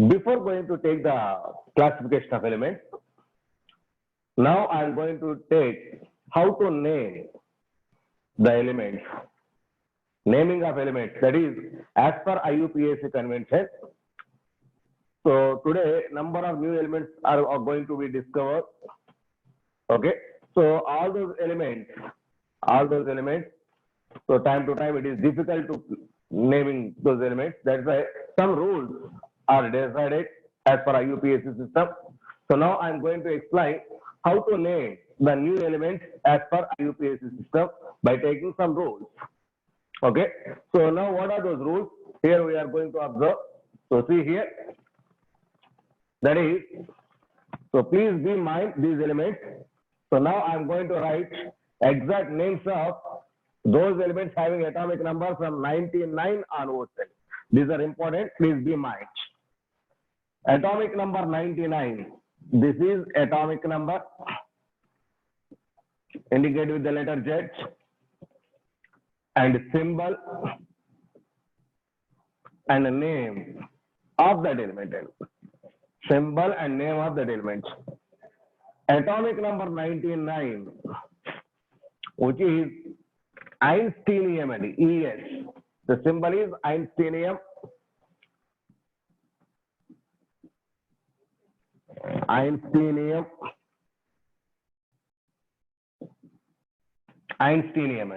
Before going to take the classification of elements, now I am going to take how to name the elements. Naming of elements, that is as per IUPAC convention. So today number of new elements are going to be discovered. Okay, so all those elements, so time to time it is difficult to naming those elements. That's why some rules are decided as per IUPAC system. So now I am going to explain how to name the new elements as per IUPAC system by taking some rules. Okay, so now what are those rules? Here we are going to observe. So see here, that is, so please be mind these elements. So now I am going to write exact names of those elements having atomic number from 99 onwards. These are important, please be mind. Atomic number 99, this is atomic number indicated with the letter Z and symbol and name of that element. Symbol and name of that element. Atomic number 99, which is Einsteinium and ES. The symbol is Einsteinium. Einsteinium. Einsteinium.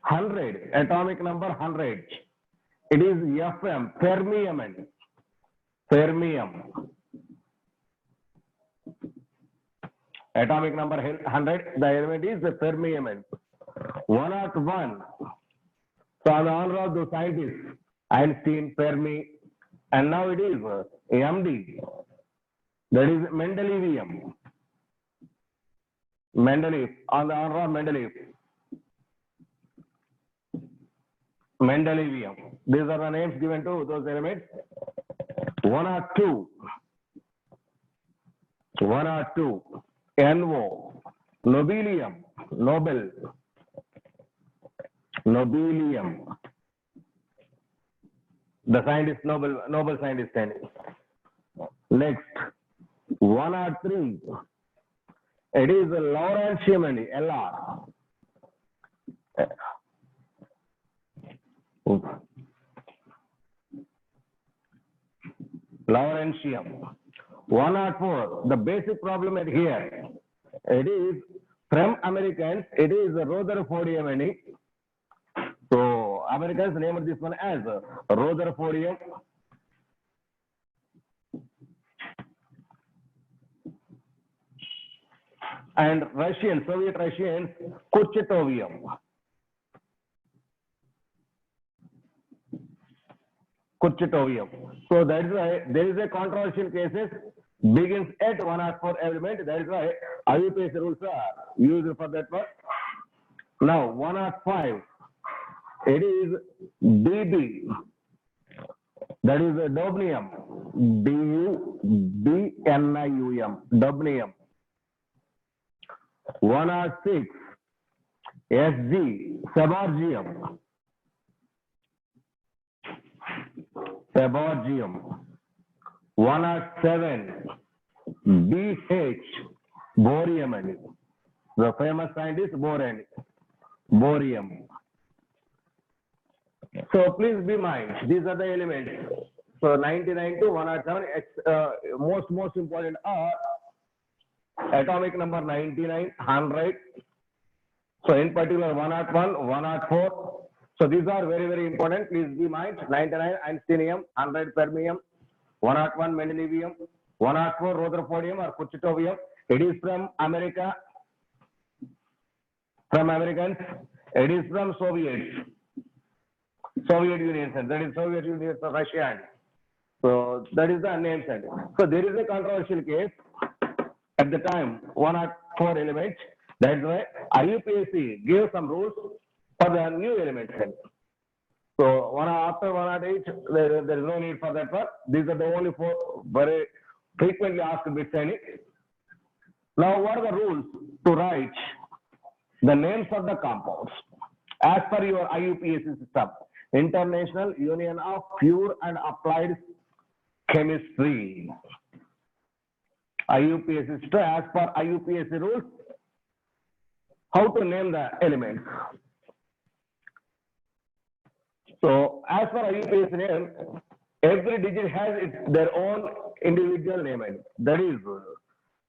100, atomic number 100. It is FM, fermium. Fermium. Atomic number 100, the element is the fermium. 101. So on the honor of the scientists, Einstein, Fermi, and now it is MD. That is Mendeleevium. Mendeleev, on the honor of Mendeleev. Mendeleevium. These are the names given to those elements. 102. 102. NO. Nobelium. Nobel. Nobelium. The scientist, Nobel scientist. Next. 103. It is Lawrencium and LR. Lawrencium. 104. The basic problem at here. It is from Americans. It is Rutherfordium. So Americans named this one as Rutherfordium. And Russian, Soviet Russians, Kurchatovium. Kurchatovium. So that is why there is a controversial cases begins at 104 element. That is why IUPAC rules are used for that one. Now 105. It is DB. That is Dubnium. DUBNIUM. Dubnium. 106. SG. Seborgium. Seborgium. 107. BH. Borium. The famous scientist Boron. Borium. So please be mind, these are the elements. So 99 to 107, most important are atomic number 99, 100. So in particular 101, 104. So these are very important. Please be mind. 99 Einsteinium, 100 Fermium, 101 Mendeleevium, 104 Rutherfordium or Kurchatovium. It is from America, from Americans. It is from Soviets. Soviet Union, that is Soviet Union, Russia. So that is the name set. So there is a controversial case at the time, 104 elements. That's why IUPAC gave some rules for the new elements. So after 108, there is no need for that one. These are the only four very frequently asked bits. Now what are the rules to write the names of the compounds as per your IUPAC system? International Union of Pure and Applied chemistry. IUPAC system, as per IUPAC rules, how to name the elements. So as per IUPAC name, every digit has their own individual name. That is,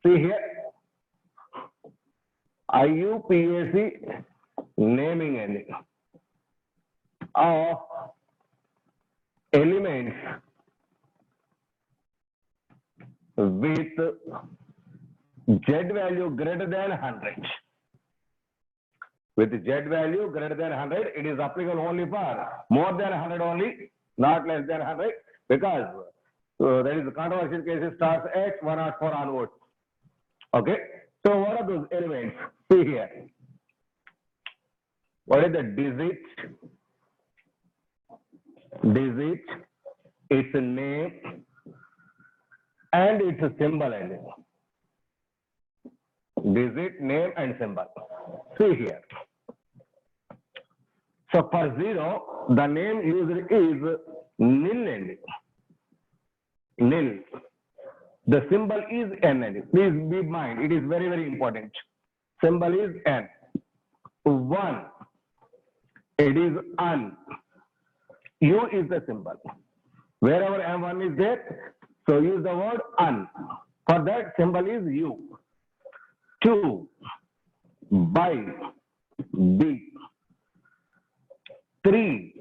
see here, IUPAC naming of elements with Z value greater than 100. With Z value greater than 100, it is applicable only for more than 100 only, not less than 100, because there is a controversial cases starts at 104 onwards. Okay, so what are those elements? See here. What is the digit? Digit, its a name, and its a symbol. Digit, name, and symbol. See here. So for 0, the name usually is nil. Nil. The symbol is N. Please be in mind, it is very, very important. Symbol is N. 1, it is un. U is the symbol. Wherever M1 is there, so use the word un. For that, symbol is U. 2, by, B. 3,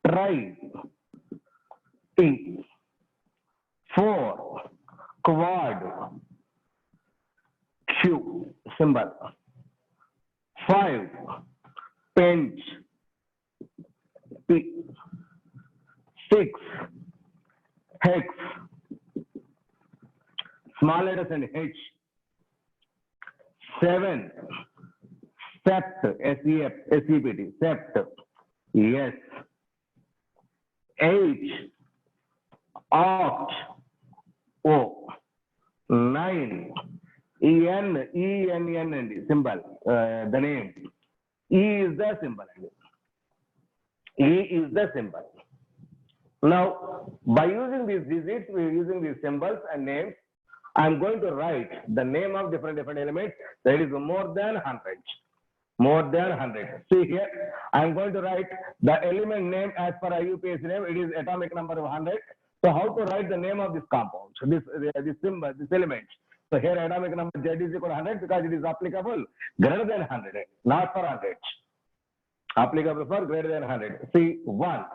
try, T. 4, quad, Q, symbol. 5, pinch, P. 6, hex, small letters and H. 7, sept, S-E-P-T, sept, yes. 8, oct, O. 9, E-N-N, symbol, the name. E is the symbol. E is the symbol. Now, by using these digits, we are using these symbols and names. I am going to write the name of different elements. That is more than 100. More than 100. See here, I am going to write the element name as per IUPAC name. It is atomic number of 100. So how to write the name of this compound? So this symbol, this element. So here atomic number Z is equal to 100 because it is applicable greater than 100, not for 100. Applicable for greater than 100. See 1.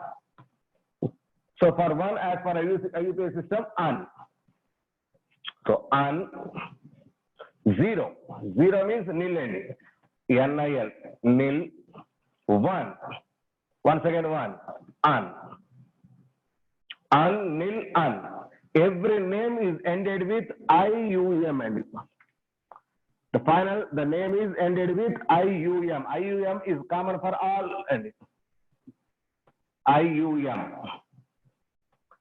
So for 1 as per IUPAC system, un. So un. 0. 0 means nil ending. N-I-L. Nil. 1. Once again 1. Un. Un, nil, un. Every name is ended with IUM. The final, the name is ended with IUM. IUM is common for all endings. IUM.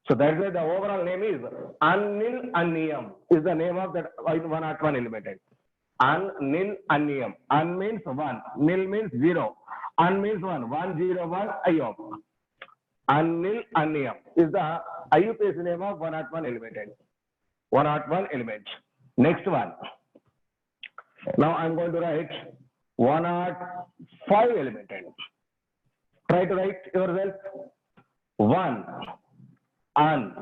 So that's why the overall name is An-Nil An-Niyam is the name of that 101 element. An-Nil An-Niyam. An means 1. Nil means 0. An means 1. 101 IUM. An-Nil An-Niyam is the IUPAC name of 101 element. 101 element. Next one. Now I'm going to write 105 element. Try to write yourself. 1. Un,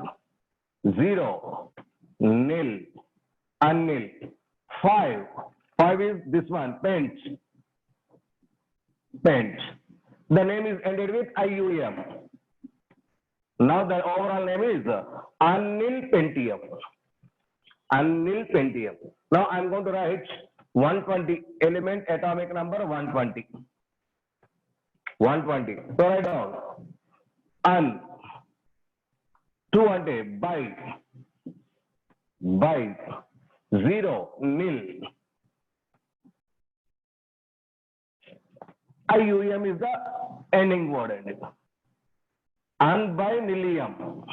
0, nil, un-nil. 5. 5 is this one, bench. Bench. The name is ended with IUM. Now the overall name is un-nil Pentium. Un-nil Pentium. Now I'm going to write 120 element atomic number 120. 120. So write down. Un. 2 by 0 nil. IUM is the ending word. Un by nilium.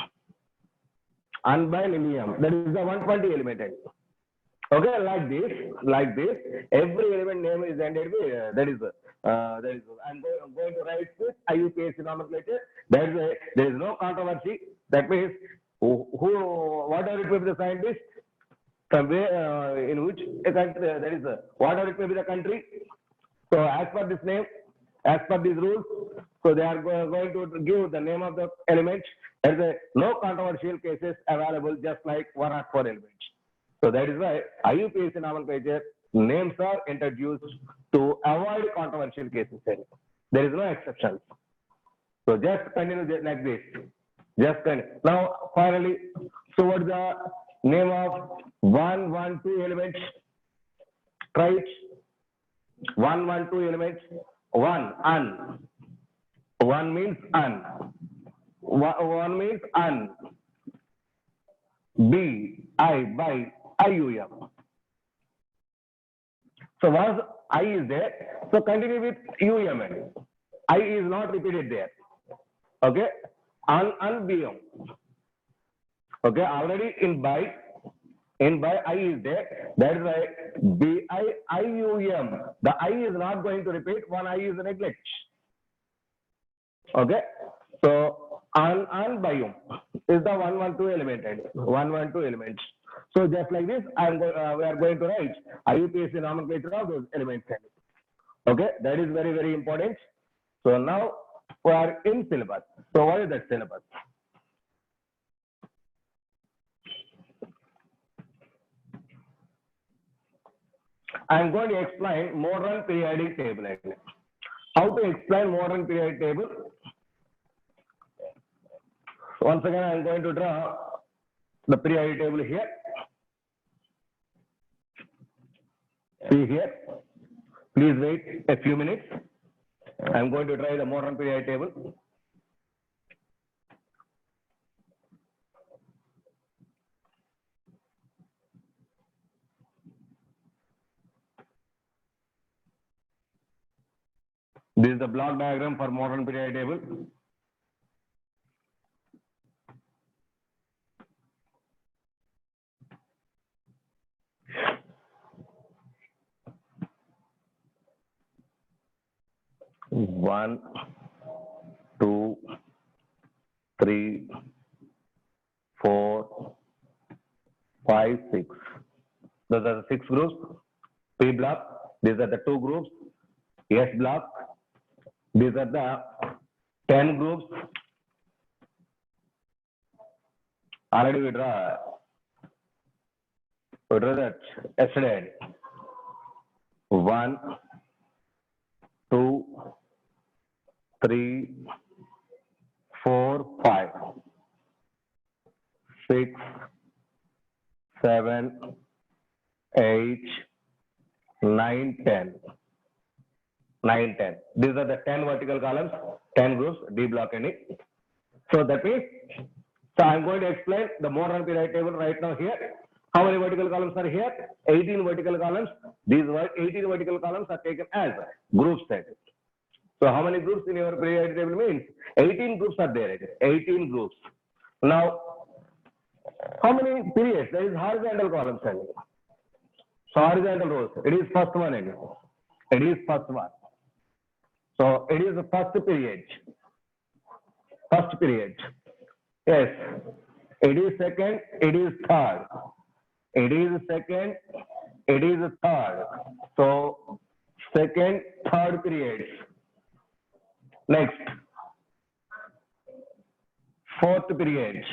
Un by nilium. That is the 120 element. Okay, like this. Every element name is ended with that is. I'm going to write with IUPAC nomenclature. There is no controversy. That means whatever it may be the scientist, from where, in which a country, that is, whatever it may be the country. So as per this name, as per these rules, so they are going to give the name of the element. There is no controversial cases available, just like 104 elements. So that is why IUPAC nomenclature names are introduced to avoid controversial cases. There is no exceptions. So just continue like this. Just continue. Now finally, so what is the name of 1, 1, 2 elements? Try it. 1, 1, 2 elements. 1, un. 1 means un. 1 means un. B, I, by, IUM. So once I is there, so continue with UMN. I is not repeated there. Okay? Unbium. Okay, already in by I is there. That is why BIIUM. The I is not going to repeat. One I is neglect. Okay, so unbium is the 112 element. 112 elements. So just like this, we are going to write IUPAC nomenclature of those elements. Okay, that is very, very important. So now we are in syllabus. So what is that syllabus? I am going to explain modern periodic table. How to explain modern periodic table? Once again, I am going to draw the periodic table here. See here. Please wait a few minutes. I am going to draw the modern periodic table. This is the block diagram for modern periodic table. One, two, three, 4, 5, 6. Those are the 6 groups. P block. These are the 2 groups. S block. These are the 10 groups. Already we draw that yesterday. 1, 2, 3, 4, 5, 6, 7, 8, 9, 10. 9, 10. These are the 10 vertical columns, 10 groups, D block and E. So that means, so I'm going to explain the modern periodic table right now here. How many vertical columns are here? 18 vertical columns. These 18 vertical columns are taken as group set. So how many groups in your periodic table means? 18 groups are there. 18 groups. Now, how many periods? There is horizontal columns. So horizontal rows. It is first one. It is first one. So it is the first period. First period. Yes. It is second. It is third. It is second. It is third. So second, third periods. Next. Fourth period.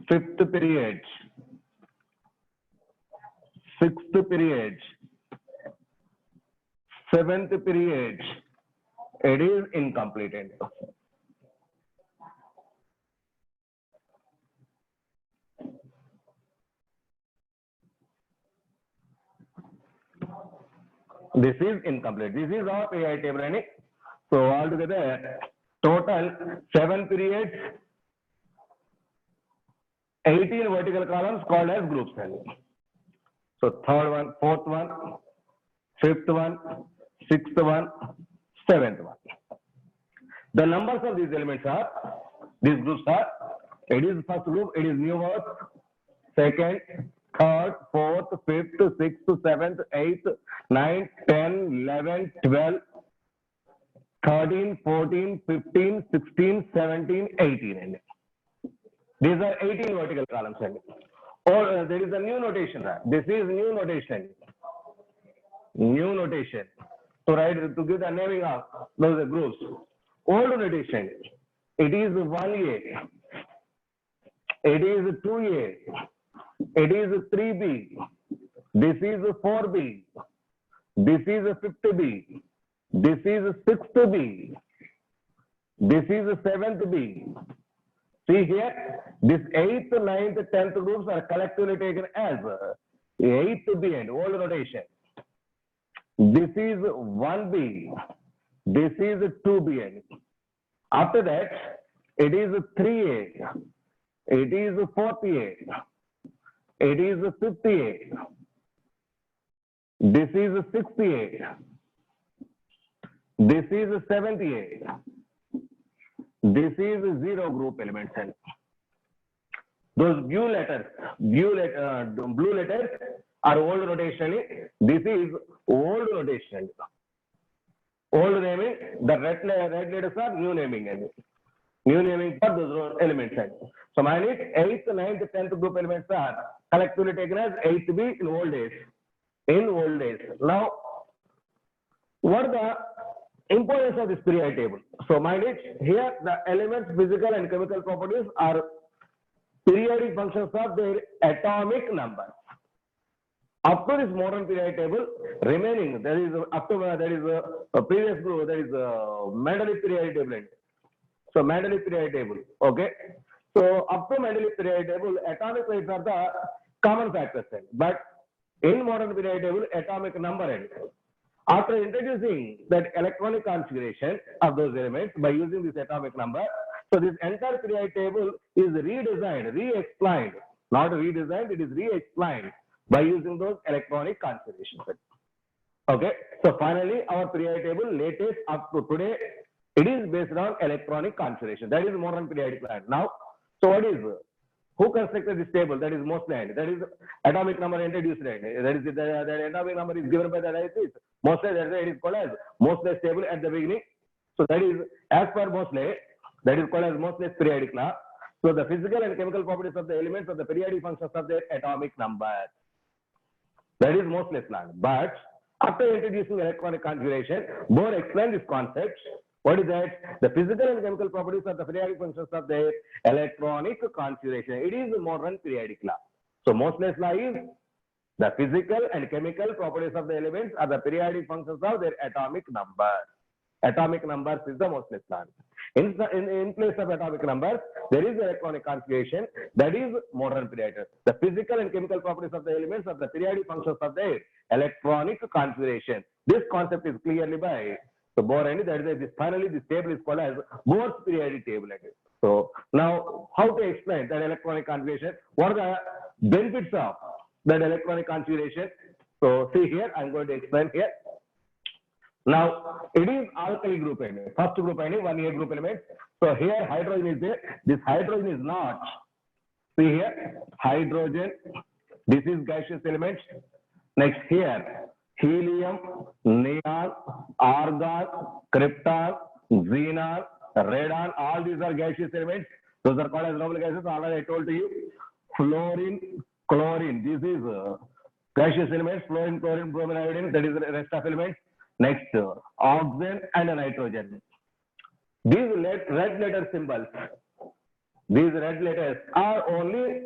Fifth period. Sixth period. Seventh period. It is incomplete. This is incomplete. This is our periodic table. So altogether, total 7 periods, 18 vertical columns called as groups. So third one, fourth one, fifth one, sixth one, seventh one. The numbers of these elements are, these groups are, it is first group, it is numerous, second, third, fourth, fifth, sixth, seventh, eighth, 9, 10, 11, 12, 13, 14, 15, 16, 17, 18. These are 18 vertical columns. Or there is a new notation. This is new notation. New notation. To write, to give the naming of those groups. Old notation. It is 1A. It is 2A. It is 3B. This is 4B. This is 50B. This is 6B. This is 7B. See here, this 8th, 9th, 10th groups are collectively taken as 8B and old notation. This is 1B. This is 2B. After that, it is 3A. It is 40A. It is 50A. This is 60A. This is 70A. This is zero group elements. And those blue letters are old notation. This is old notation. Old naming, the red letters are new naming. And new naming for those elements. So mine is 8th, 9th, 10th group elements are collectively taken as 8B in old days. In old days. Now, what are the importance of this periodic table? So mind it, here the elements, physical and chemical properties are periodic functions of their atomic number. Up to this modern periodic table, remaining, there is up to there is a previous group, there is a Mendeleev periodic table. So Mendeleev periodic table, okay. So up to Mendeleev periodic table, atomic weights are the common factors. But in modern periodic table, atomic number. After introducing that electronic configuration of those elements by using this atomic number, so this entire periodic table is redesigned, re-explained, not redesigned, it is re-explained by using those electronic configurations. Okay, so finally our periodic table latest up to today, it is based on electronic configuration. That is modern periodic plan. Now, so what is, who constructed this table? That is Mosley. That is atomic number introduced. That is the atomic number is given by the analysis. Mosley, that's why it is called as Mosley's table at the beginning. So that is as per Mosley, that is called as Mosley's periodic law. So the physical and chemical properties of the elements of the periodic functions of their atomic number. That is Mosley's law. But after introducing electronic configuration, Bohr explained this concept. What is that? The physical and chemical properties of the periodic functions of their electronic configuration. It is the modern periodic law. So Mosley's law is the physical and chemical properties of the elements are the periodic functions of their atomic number. Atomic numbers is the Mosley's law. In place of atomic numbers, there is electronic configuration. That is modern periodic. The physical and chemical properties of the elements of the periodic functions of their electronic configuration. This concept is clearly by so Bohr, and that is this, finally this table is called as Bohr's periodic table. So now how to explain that electronic configuration? What are the benefits of that electronic configuration? So see here, I'm going to explain here. Now it is alkali group element. First group element, 1A group element. So here hydrogen is there. This hydrogen is not. See here, hydrogen. This is gaseous element. Next here, helium, neon, argon, krypton, xenon, radon, all these are gaseous elements. Those are called as noble gases. Already I told to you. Fluorine, chlorine, this is gaseous elements. Fluorine, chlorine, bromine, iodine, that is the rest of elements. Next, oxygen and nitrogen. These red letter symbols, these red letters are only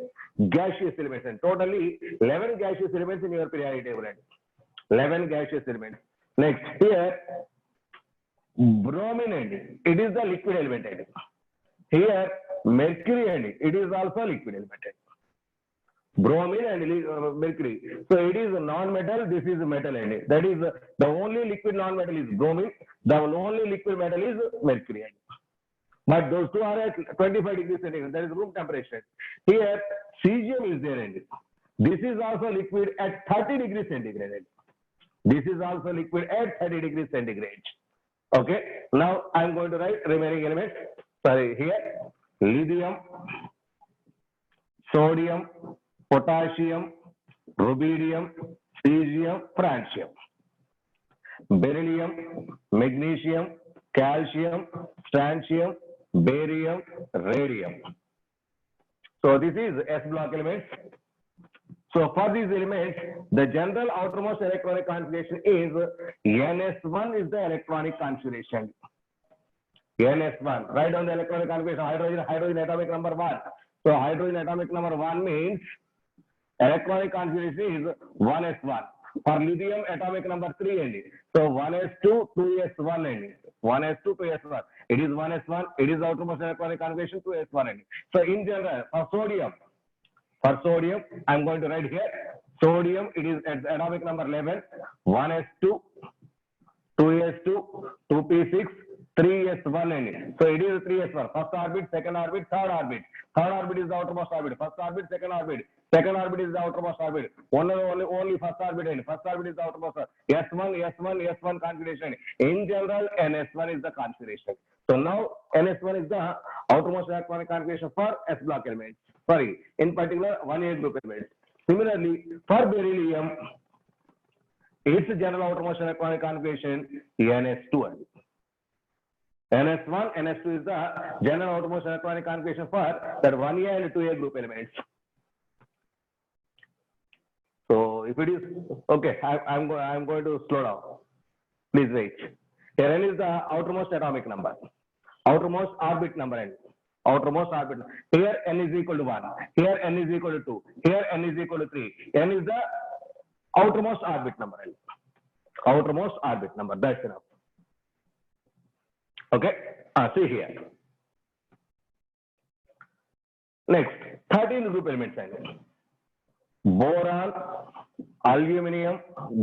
gaseous elements. And totally 11 gaseous elements in your periodic table. 11 gaseous elements. Next, here, bromine, it is the liquid element. Here, mercury, it is also liquid element. Bromine and mercury. So it is a non-metal, this is a metal. That is the only liquid non-metal is bromine, the only liquid metal is mercury. But those two are at 25 degrees centigrade, that is room temperature. Here, cesium is there. This is also liquid at 30 degrees centigrade. This is also liquid at 30 degrees centigrade. Okay, now I am going to write remaining elements. Sorry, here, lithium, sodium, potassium, rubidium, cesium, francium, beryllium, magnesium, calcium, strontium, barium, radium. So this is S block elements. So for these elements, the general outermost electronic configuration is NS1 is the electronic configuration. NS1. Write down the electronic configuration. Hydrogen atomic number 1. So hydrogen atomic number 1 means electronic configuration is 1s1. For lithium atomic number 3 and so 1s2, 2s1 and 1s2, 2s1. It is 1s1. It is outermost electronic configuration 2s1 and so in general for sodium, I'm going to write here sodium. It is at atomic number 11. 1s2, 2s2, 2p6. 3s1 and so it is 3s1. First orbit, second orbit, third orbit. Third orbit is the outermost orbit. First orbit, second orbit. Second orbit is the outermost orbit. Only first orbit and first orbit is the outermost. S1 configuration. In general, NS1 is the configuration. So now NS1 is the outermost electronic configuration for S block elements. Sorry, in particular 1A group elements. Similarly, for beryllium, its general outermost electronic configuration NS2. NS1, NS2 is the general outermost electronic configuration for that 1A and 2A group elements. So if it is okay, I'm going to slow down. Please wait. Here N is the outermost atomic number, outermost orbit number N, outermost orbit. Here N is equal to 1. Here N is equal to 2. Here N is equal to 3. N is the outermost orbit number N. Outermost orbit number. That's enough. Okay, see here. Next, 13 group elements. Boron, aluminum,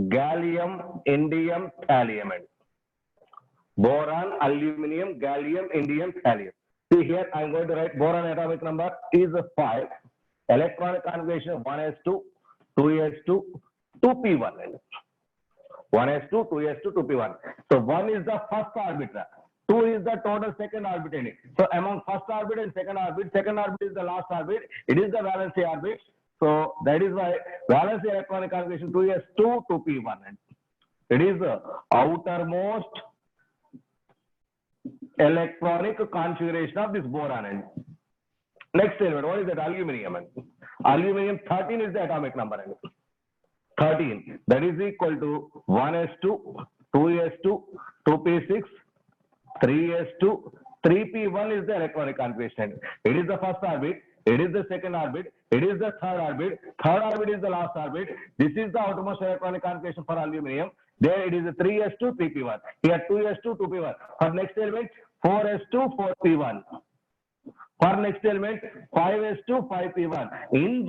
gallium, indium, thallium. Boron, aluminum, gallium, indium, thallium. See here, I'm going to write boron atomic number is 5. Electronic configuration 1s2, 2s2, 2p1. 1s2, 2s2, 2p1. So 1 is the first orbit. 2 is the total second orbit. So among first orbit and second orbit is the last orbit. It is the valency orbit. So that is why valency electronic configuration 2s2, 2p1. It is the outermost electronic configuration of this boron. Next element, what is that? Aluminum. Aluminum 13 is the atomic number. 13. That is equal to 1s2, 2s2, 2p6. 3s2, 3p1 is the electronic configuration. It is the first orbit, it is the second orbit, it is the third orbit is the last orbit. This is the outermost electronic configuration for aluminum. There it is 3s2, 3p1. Here 2s2, 2p1. For next element, 4s2, 4p1. For next element, 5s2, 5p1. In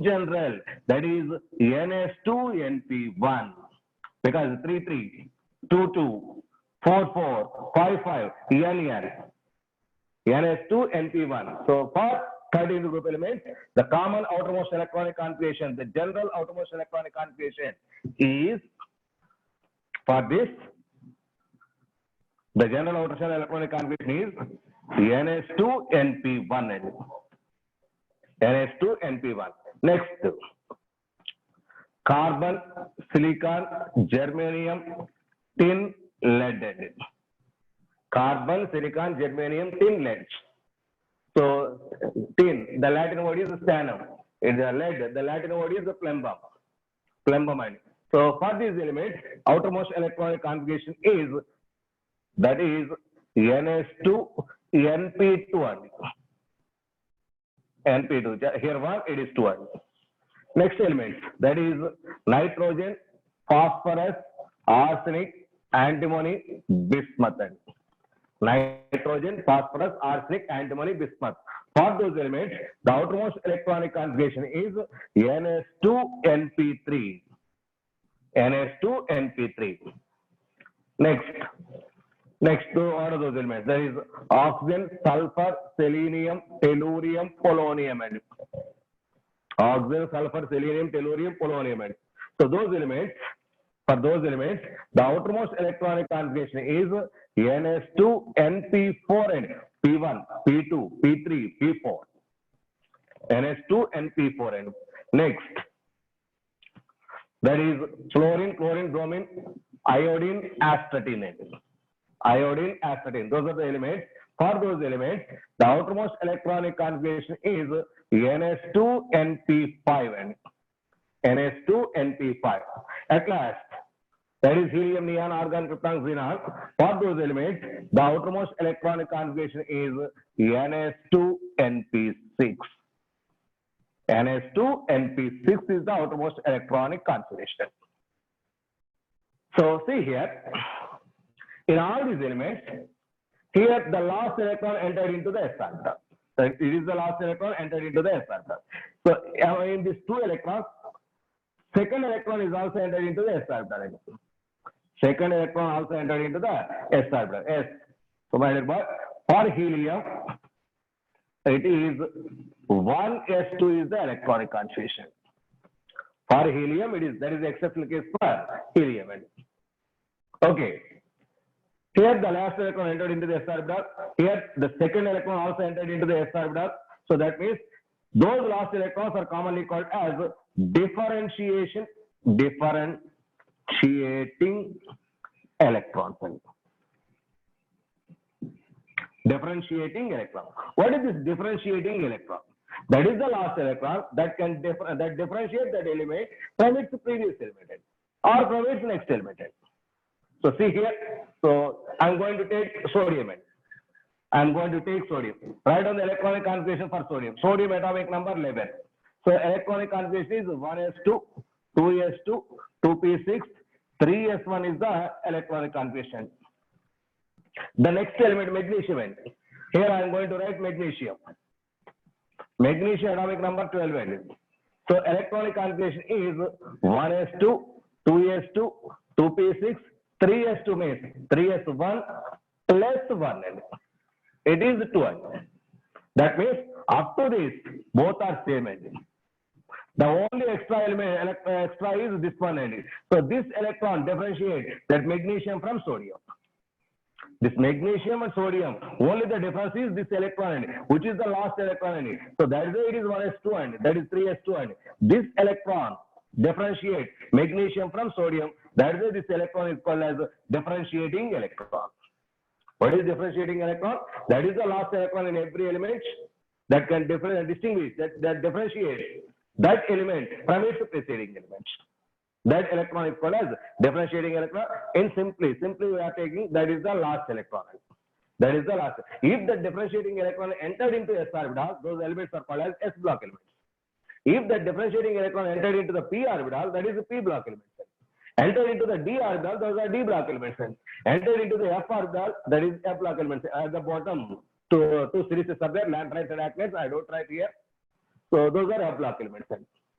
general, that is ns2, np1. Because 3, 3, 2, 2. 4, 4, 5, 5, N, NS2, NP1. So for 13 group elements, the common outermost electronic configuration, the general outermost electronic configuration is for this, the general outermost electronic configuration is NS2, NP1. NS2, NP1. Next, carbon, silicon, germanium, tin, lead. Carbon, silicon, germanium, tin, lead. So tin, the Latin word is stannum. It's a lead. The Latin word is the plumbum. Plumbum. So for these elements, outermost electronic configuration is that is NS2, NP2. NP2. Here one, it is 2. Next element, that is nitrogen, phosphorus, arsenic, antimony, bismuth. Nitrogen, phosphorus, arsenic, antimony, bismuth. For those elements, the outermost electronic configuration is NS2NP3. NS2NP3. Next to all of those elements, there is oxygen, sulfur, selenium, tellurium, polonium. Oxygen, sulfur, selenium, tellurium, polonium. So those elements, for those elements, the outermost electronic configuration is NS2, NP4, and P1, P2, P3, P4. NS2, NP4. Next, that is fluorine, chlorine, bromine, iodine, astatine. Iodine, astatine. Those are the elements for those elements, the outermost electronic configuration is ns2np5 ns2np5. At last, that is helium, neon, argon, krypton, xenon. For those elements, the outermost electronic configuration is ns2np6. ns2np6 is the outermost electronic configuration. So see here, in all these elements, here the last electron entered into the s orbital. So it is the last electron entered into the s orbital. So in these two electrons, second electron is also entered into the s orbital. Second electron also entered into the s orbital. S. So my dear boy, for helium, it is 1s2 is the electronic configuration. For helium, it is, that is the exceptional case for helium. Okay. Here the last electron entered into the s orbital. Here the second electron also entered into the s orbital. So that means those last electrons are commonly called as differentiating electrons. Differentiating electron. What is this differentiating electron? That is the last electron that can differentiate that element from its previous element or from its next element. So see here, so I'm going to take sodium. I'm going to take sodium. Write down the electronic configuration for sodium. Sodium atomic number 11. So electronic configuration is 1s2, 2s2, 2p6, 3s1 is the electronic configuration. The next element, magnesium. Here I am going to write magnesium. Magnesium atomic number 12. So electronic configuration is 1s2, 2s2, 2p6, 3s2 means 3s1 plus 1. It is 12. That means up to this, both are same. The only extra element extra is this one. So this electron differentiates that magnesium from sodium. This magnesium and sodium, only the difference is this electron, which is the last electron. So that is why it is 1s2 and that is 3s2 and this electron differentiates magnesium from sodium. That is why this electron is called as differentiating electron. What is differentiating electron? That is the last electron in every element that can distinguish, that differentiates that element from its preceding element. That electron is called as differentiating electron. In simply we are taking that is the last electron. That is the last. If the differentiating electron entered into s orbital, those elements are called as s block elements. If the differentiating electron entered into the p orbital, that is the p block elements. Entered into the d orbital, those are d block elements. Entered into the f orbital, that is f block elements. At the bottom, two series are there, lanthanides and actinides. I don't write here. So those are f block elements.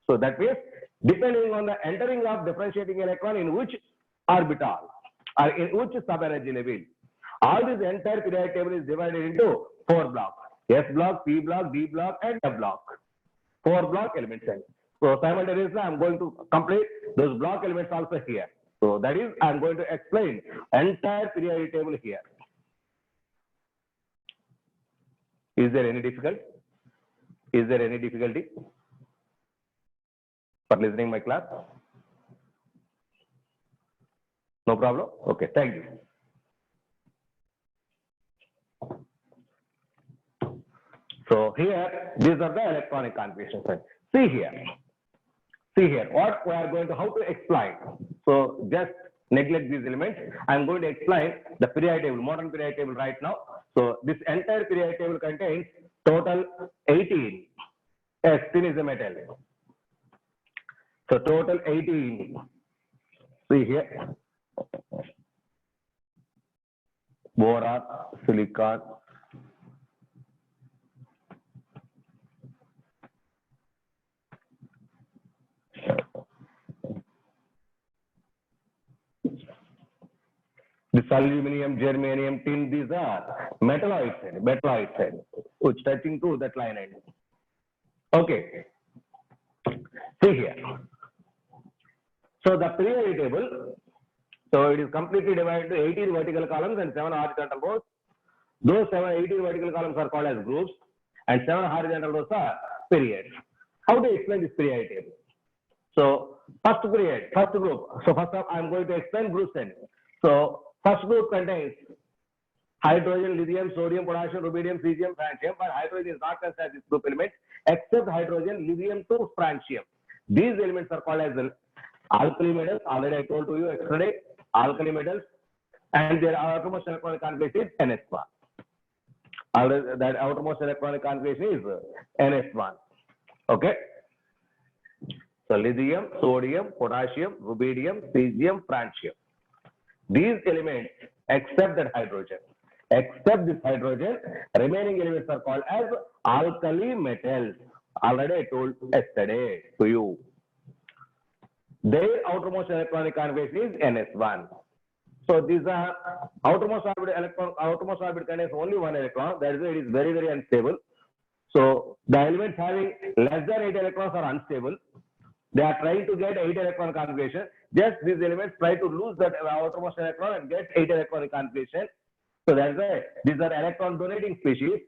So that means depending on the entering of differentiating electron in which orbital or in which subenergy level, all this entire periodic table is divided into 4 blocks: S block, P block, D block, and F block. 4 block elements. So simultaneously, I am going to complete those block elements also here. So that is, I am going to explain entire periodic table here. Is there any difficulty? Is there any difficulty for listening my class? No problem? Okay, thank you. So here, these are the electronic configurations. See here, what we are going to, how to explain. So just neglect these elements. I am going to explain the periodic table, modern periodic table right now. So this entire periodic table contains total 18. Yes, tin is a metal. So total 18. See here. Boron, silicon, this aluminum, germanium, tin, these are metalloids, which touching to that line. Okay. See here. So the periodic table, so it is completely divided into 18 vertical columns and 7 horizontal rows. Those 18 vertical columns are called as groups and 7 horizontal rows are periods. How to explain this periodic table? So first group. So first of I am going to explain groups. So first group contains hydrogen, lithium, sodium, potassium, rubidium, cesium, francium, but hydrogen is not considered this group element except hydrogen, lithium to francium. These elements are called as alkali metals. Already I told to you yesterday, alkali metals, and their outermost electronic configuration is NS1. Already that outermost electronic configuration is NS1. Okay. So lithium, sodium, potassium, rubidium, cesium, francium. These elements, except that hydrogen, except this hydrogen, remaining elements are called as alkali metals. Already I told yesterday to you. Their outermost electronic configuration is NS1. So these are outermost orbit contains only one electron. That is why it is very, very unstable. So the elements having less than 8 electrons are unstable. They are trying to get 8 electron configuration. Just these elements try to lose that outermost electron and get 8 electronic configuration. So that's why these are electron donating species.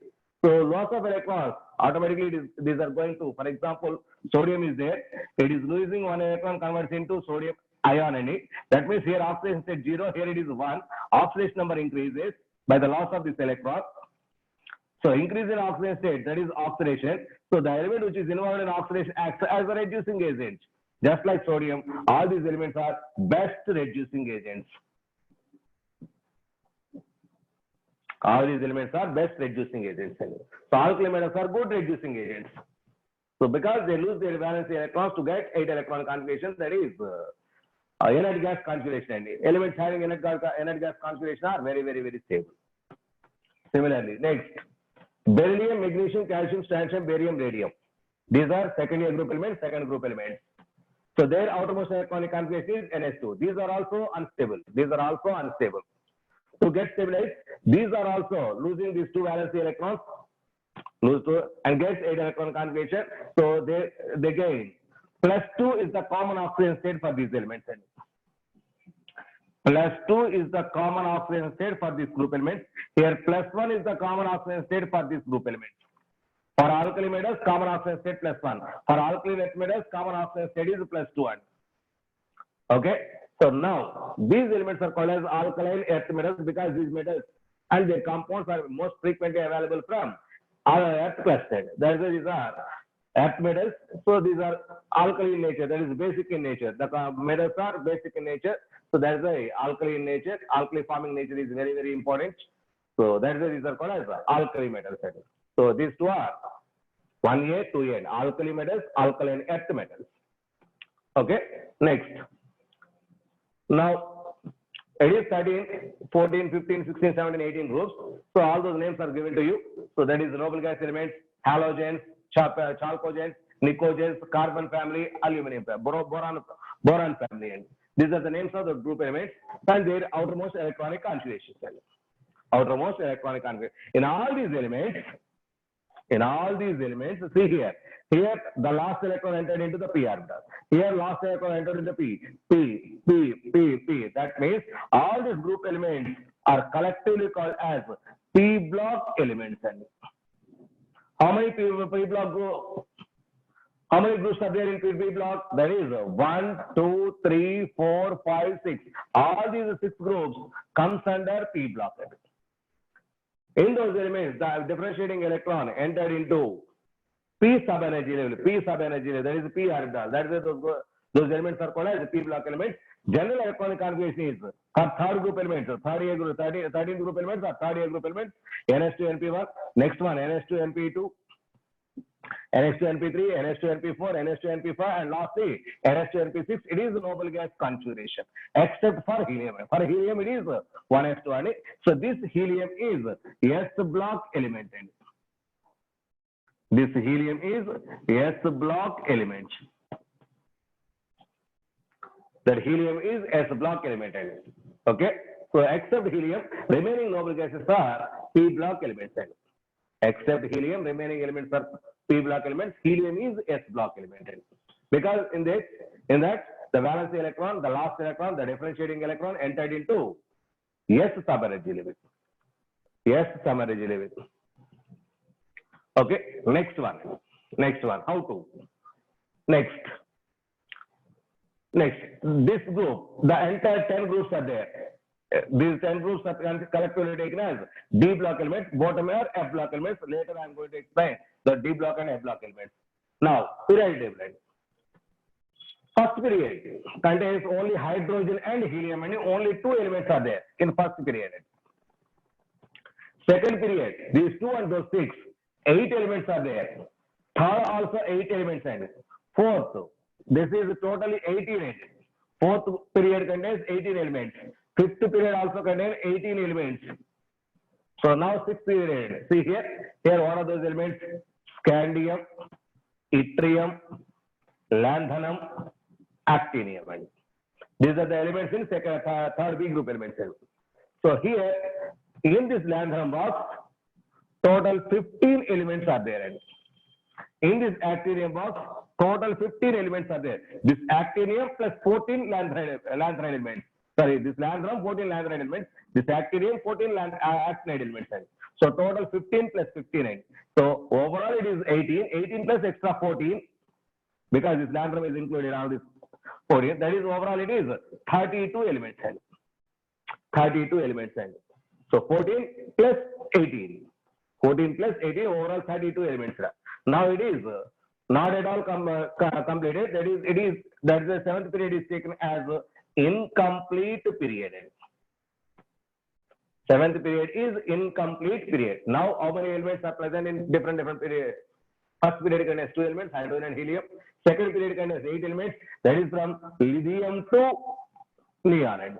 So loss of electrons, automatically these are going to, for example, sodium is there. It is losing 1 electron, converts into sodium ion in it. That means here oxidation state 0, here it is 1. Oxidation number increases by the loss of this electron. So increase in oxidation state, that is oxidation. So the element which is involved in oxidation acts as a reducing agent. Just like sodium, all these elements are best reducing agents. All these elements are best reducing agents. So alkali metals are good reducing agents. So because they lose their valence electrons to get 8 electron configuration, that is inert gas configuration. Elements having inert gas configuration are very, very, very stable. Similarly, next, beryllium, magnesium, calcium, strontium, barium, radium. These are second group elements, second group elements. So their outermost electronic configuration is NS2. These are also unstable. These are also unstable. To get stabilized, these are also losing these 2 valence electrons, lose 2 and get 8 electron configuration. So they gain. +2 is the common oxidation state for these elements. +2 is the common oxidation state for this group element. Here +1 is the common oxidation state for this group element. For alkali metals, common oxidation state +1. For alkali metals, common oxidation state is +2. Okay. So now these elements are called as alkaline earth metals because these metals and their compounds are most frequently available from earth cluster. That is why these are earth metals. So these are alkali in nature, that is basic in nature. The metals are basic in nature. So that's why alkali in nature, alkali forming nature is very, very important. So that's why these are called as alkali metals. So these two are 1A, 2A, alkali metals, alkaline earth metals. Okay, next. Now, it is 13, 14, 15, 16, 17, 18 groups. So all those names are given to you. So that is noble gas elements, halogens, chalcogens, nicogens, carbon family, aluminum family, boron family. And these are the names of the group elements and their outermost electronic configuration. Outermost electronic configuration. In all these elements, see here. Here, the last electron entered into the p orbital. Here, last electron entered into P. That means all these group elements are collectively called as p block elements. How many p block group? How many groups are there in p block? That is 1, 2, 3, 4, 5, 6. All these 6 groups comes under p block. In those elements, the differentiating electron entered into P sub-energy level, that is P orbital. That is those elements are called as P block elements. General electronic configuration is for third group elements, 13 group elements or third A group elements, NS2NP1, next one NS2NP2, NS2NP3, NS2NP4, NS2NP5, and lastly NS2NP6. It is noble gas configuration, except for helium. For helium, it is 1s2. So this helium is S block element. This helium is S block element. That helium is S block element. Okay. So except helium, remaining noble gases are P block elements. Except helium, remaining elements are P block elements. Helium is S block element. Because in that the valence electron, the last electron, the differentiating electron entered into S sub-energy level. S sub-energy level. Okay, next one. How to? Next, this group, the entire 10 groups are there. These 10 groups are collectively taken as D block elements, bottom are F block elements. Later I am going to explain the D block and F block elements. Now, periodic table. First period contains only hydrogen and helium, and only 2 elements are there in first period. Second period, these 2 and those 6, 8 elements are there. Third also 8 elements and fourth, this is totally 18. Fourth period contains 18 elements. Fifth period also contains 18 elements. So now sixth period. See here, what are those elements? Scandium, yttrium, lanthanum, actinium. These are the elements in third B group elements. So here, in this lanthanum box, total 15 elements are there. In this actinium box, total 15 elements are there. This actinium plus 14 lanthanide elements. Sorry, this lanthanum 14 lanthanide elements. This actinium 14 actinide elements. So total 15 plus 15. So overall it is 18. 18 plus extra 14, because this lanthanum is included in all this 14. That is overall it is 32 elements. 32 elements. So 14 plus 18. 14 plus 18, overall 32 elements. Now it is not at all completed. That is the seventh period is taken as incomplete period. Seventh period is incomplete period. Now how many elements are present in different periods? First period contains 2 elements, hydrogen and helium. Second period contains 8 elements. That is from lithium to neon.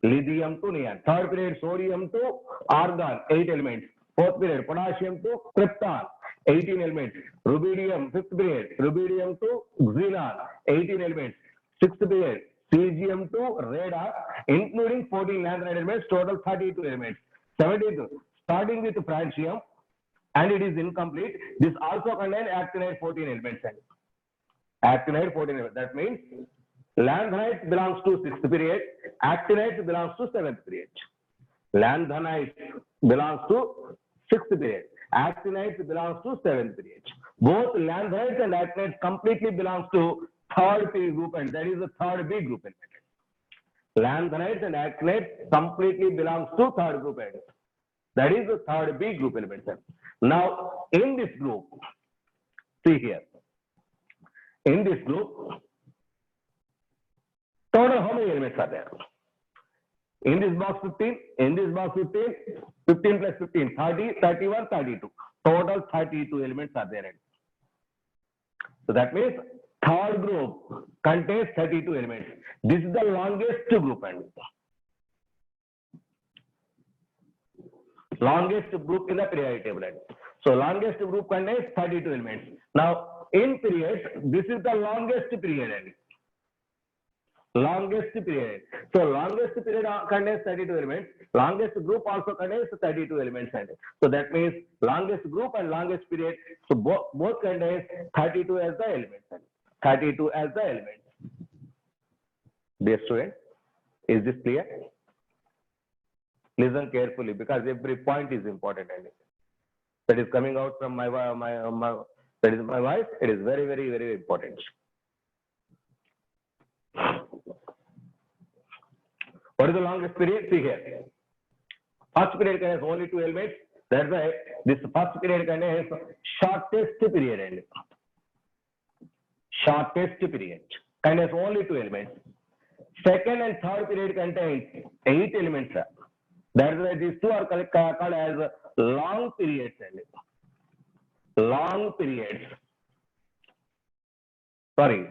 Lithium to neon. Third period, sodium to argon, 8 elements. Fourth period, potassium to krypton, 18 elements. Rubidium, fifth period, rubidium to xenon, 18 elements. Sixth period, cesium to radar, including 14 lanthanide elements, total 32 elements. 72, starting with francium, and it is incomplete. This also contains actinide 14 elements. Actinide 14 elements. That means lanthanide belongs to sixth period, actinide belongs to seventh period. Lanthanide belongs to sixth period. Actinides belongs to seventh period. Both lanthanides and actinides completely belongs to third P group, and that is the third B group element. Lanthanides and actinides completely belongs to third group element. That is the third B group element. Now in this group, see here. In this group, total how many elements are there? In this box 15, in this box 15, 15 plus 15, 30, 31, 32. Total 32 elements are there. So that means third group contains 32 elements. This is the longest group. Longest group in the periodic table. So longest group contains 32 elements. Now in periods, this is the longest period. Longest period. So longest period contains 32 elements. Longest group also contains 32 elements. So that means longest group and longest period. So both contains 32 as the elements. 32 as the elements. Dear student, is this clear? Listen carefully, because every point is important. That is coming out from my that is my voice. It is very, very, very important. What is the longest period? See here. First period contains only 2 elements. That's why this first period contains shortest period. Shortest period contains only 2 elements. Second and third period contains 8 elements. That's why these two are called as long periods. Long periods. Sorry.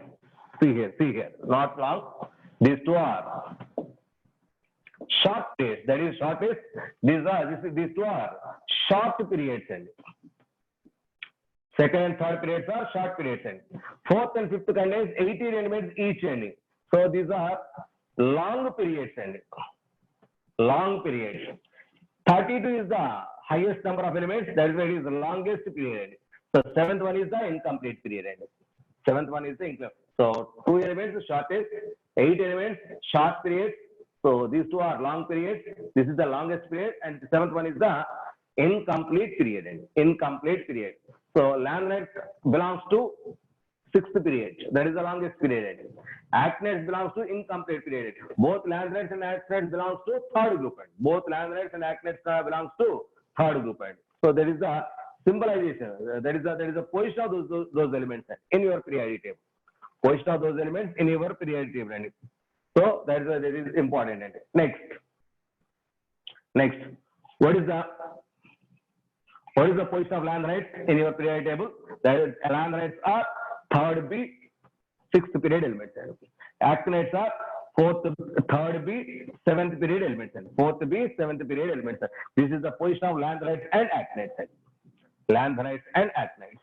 See here. Not long. These two are shortest. That is shortest. These two are short periods. Second and third periods are short periods. Fourth and fifth contains 18 elements each. So these are long periods. Long periods. 32 is the highest number of elements. That is why it is the longest period. So seventh one is the incomplete period. Seventh one is the incomplete. So 2 elements shortest, 8 elements short periods. So these two are long periods. This is the longest period, and the seventh one is the incomplete period. Incomplete period. So lanthanide belongs to sixth period. That is the longest period. Actinides belongs to incomplete period. Both lanthanides and actinides belongs to third group. Both lanthanides and actinides belongs to third group. So there is the symbolization. There is a position of those elements in your periodic table. Position of those elements in your periodic table. So that is important. Next. What is the position of lanthanides in your periodic table? That is, lanthanides are third B, sixth period elements. Actinides are third B, seventh period elements. Fourth B, seventh period elements. This is the position of lanthanides and actinides. Lanthanides and actinides.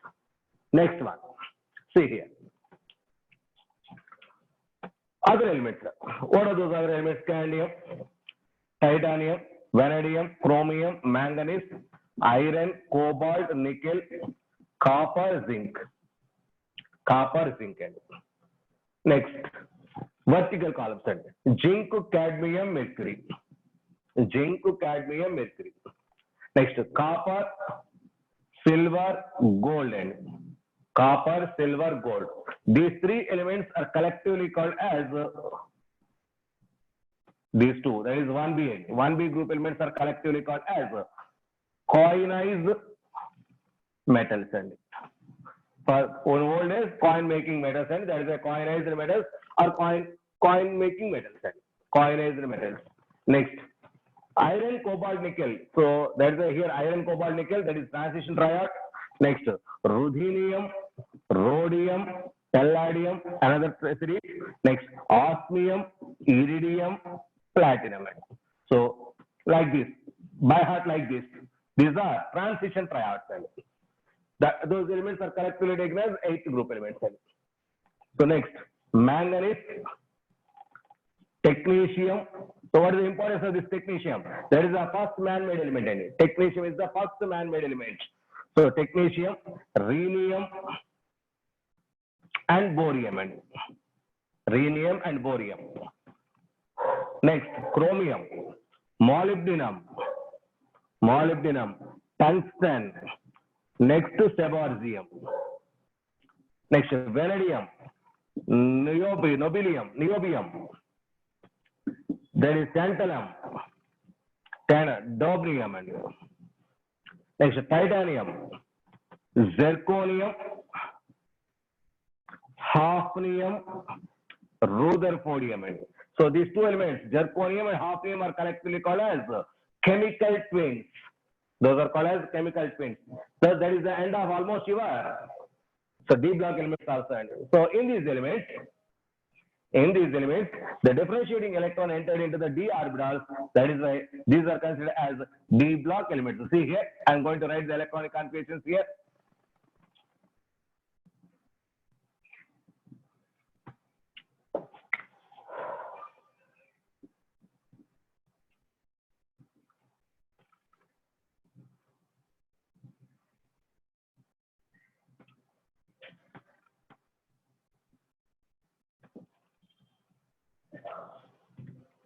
Next one. See here. Other elements. What are those other elements? Scandium, titanium, vanadium, chromium, manganese, iron, cobalt, nickel, copper, zinc. Next, vertical columns. Zinc, cadmium, mercury. Next, copper, silver, gold. Copper, silver, gold. These three elements are collectively called as these two. That is 1B. 1B group elements are collectively called as coinized metals. For old days, coin making metals, and that is a coinized metals or coin making metals. Coinized metals. Next, iron, cobalt, nickel. So that is here iron, cobalt, nickel. That is transition triad. Next, ruthenium, rhodium, palladium, another series. Next, osmium, iridium, platinum. So like this, by heart like this. These are transition triads. Those elements are collectively taken as 8th group elements. So next, manganese, technetium. So what is the importance of this technetium? That is the first man-made element. Technetium is the first man-made element. So technetium, rhenium, and borium. Next, chromium, molybdenum, tungsten. Next to seborgium. Next, vanadium, niobium. There is tantalum, dobrium. Next, titanium, zirconium, hafnium, rutherfordium. So these two elements, zirconium and hafnium, are collectively called as chemical twins. Those are called as chemical twins. So that is the end of almost your D block elements also. So in these elements, the differentiating electron entered into the d orbitals. That is why these are considered as d block elements. So see here, I am going to write the electronic configurations here.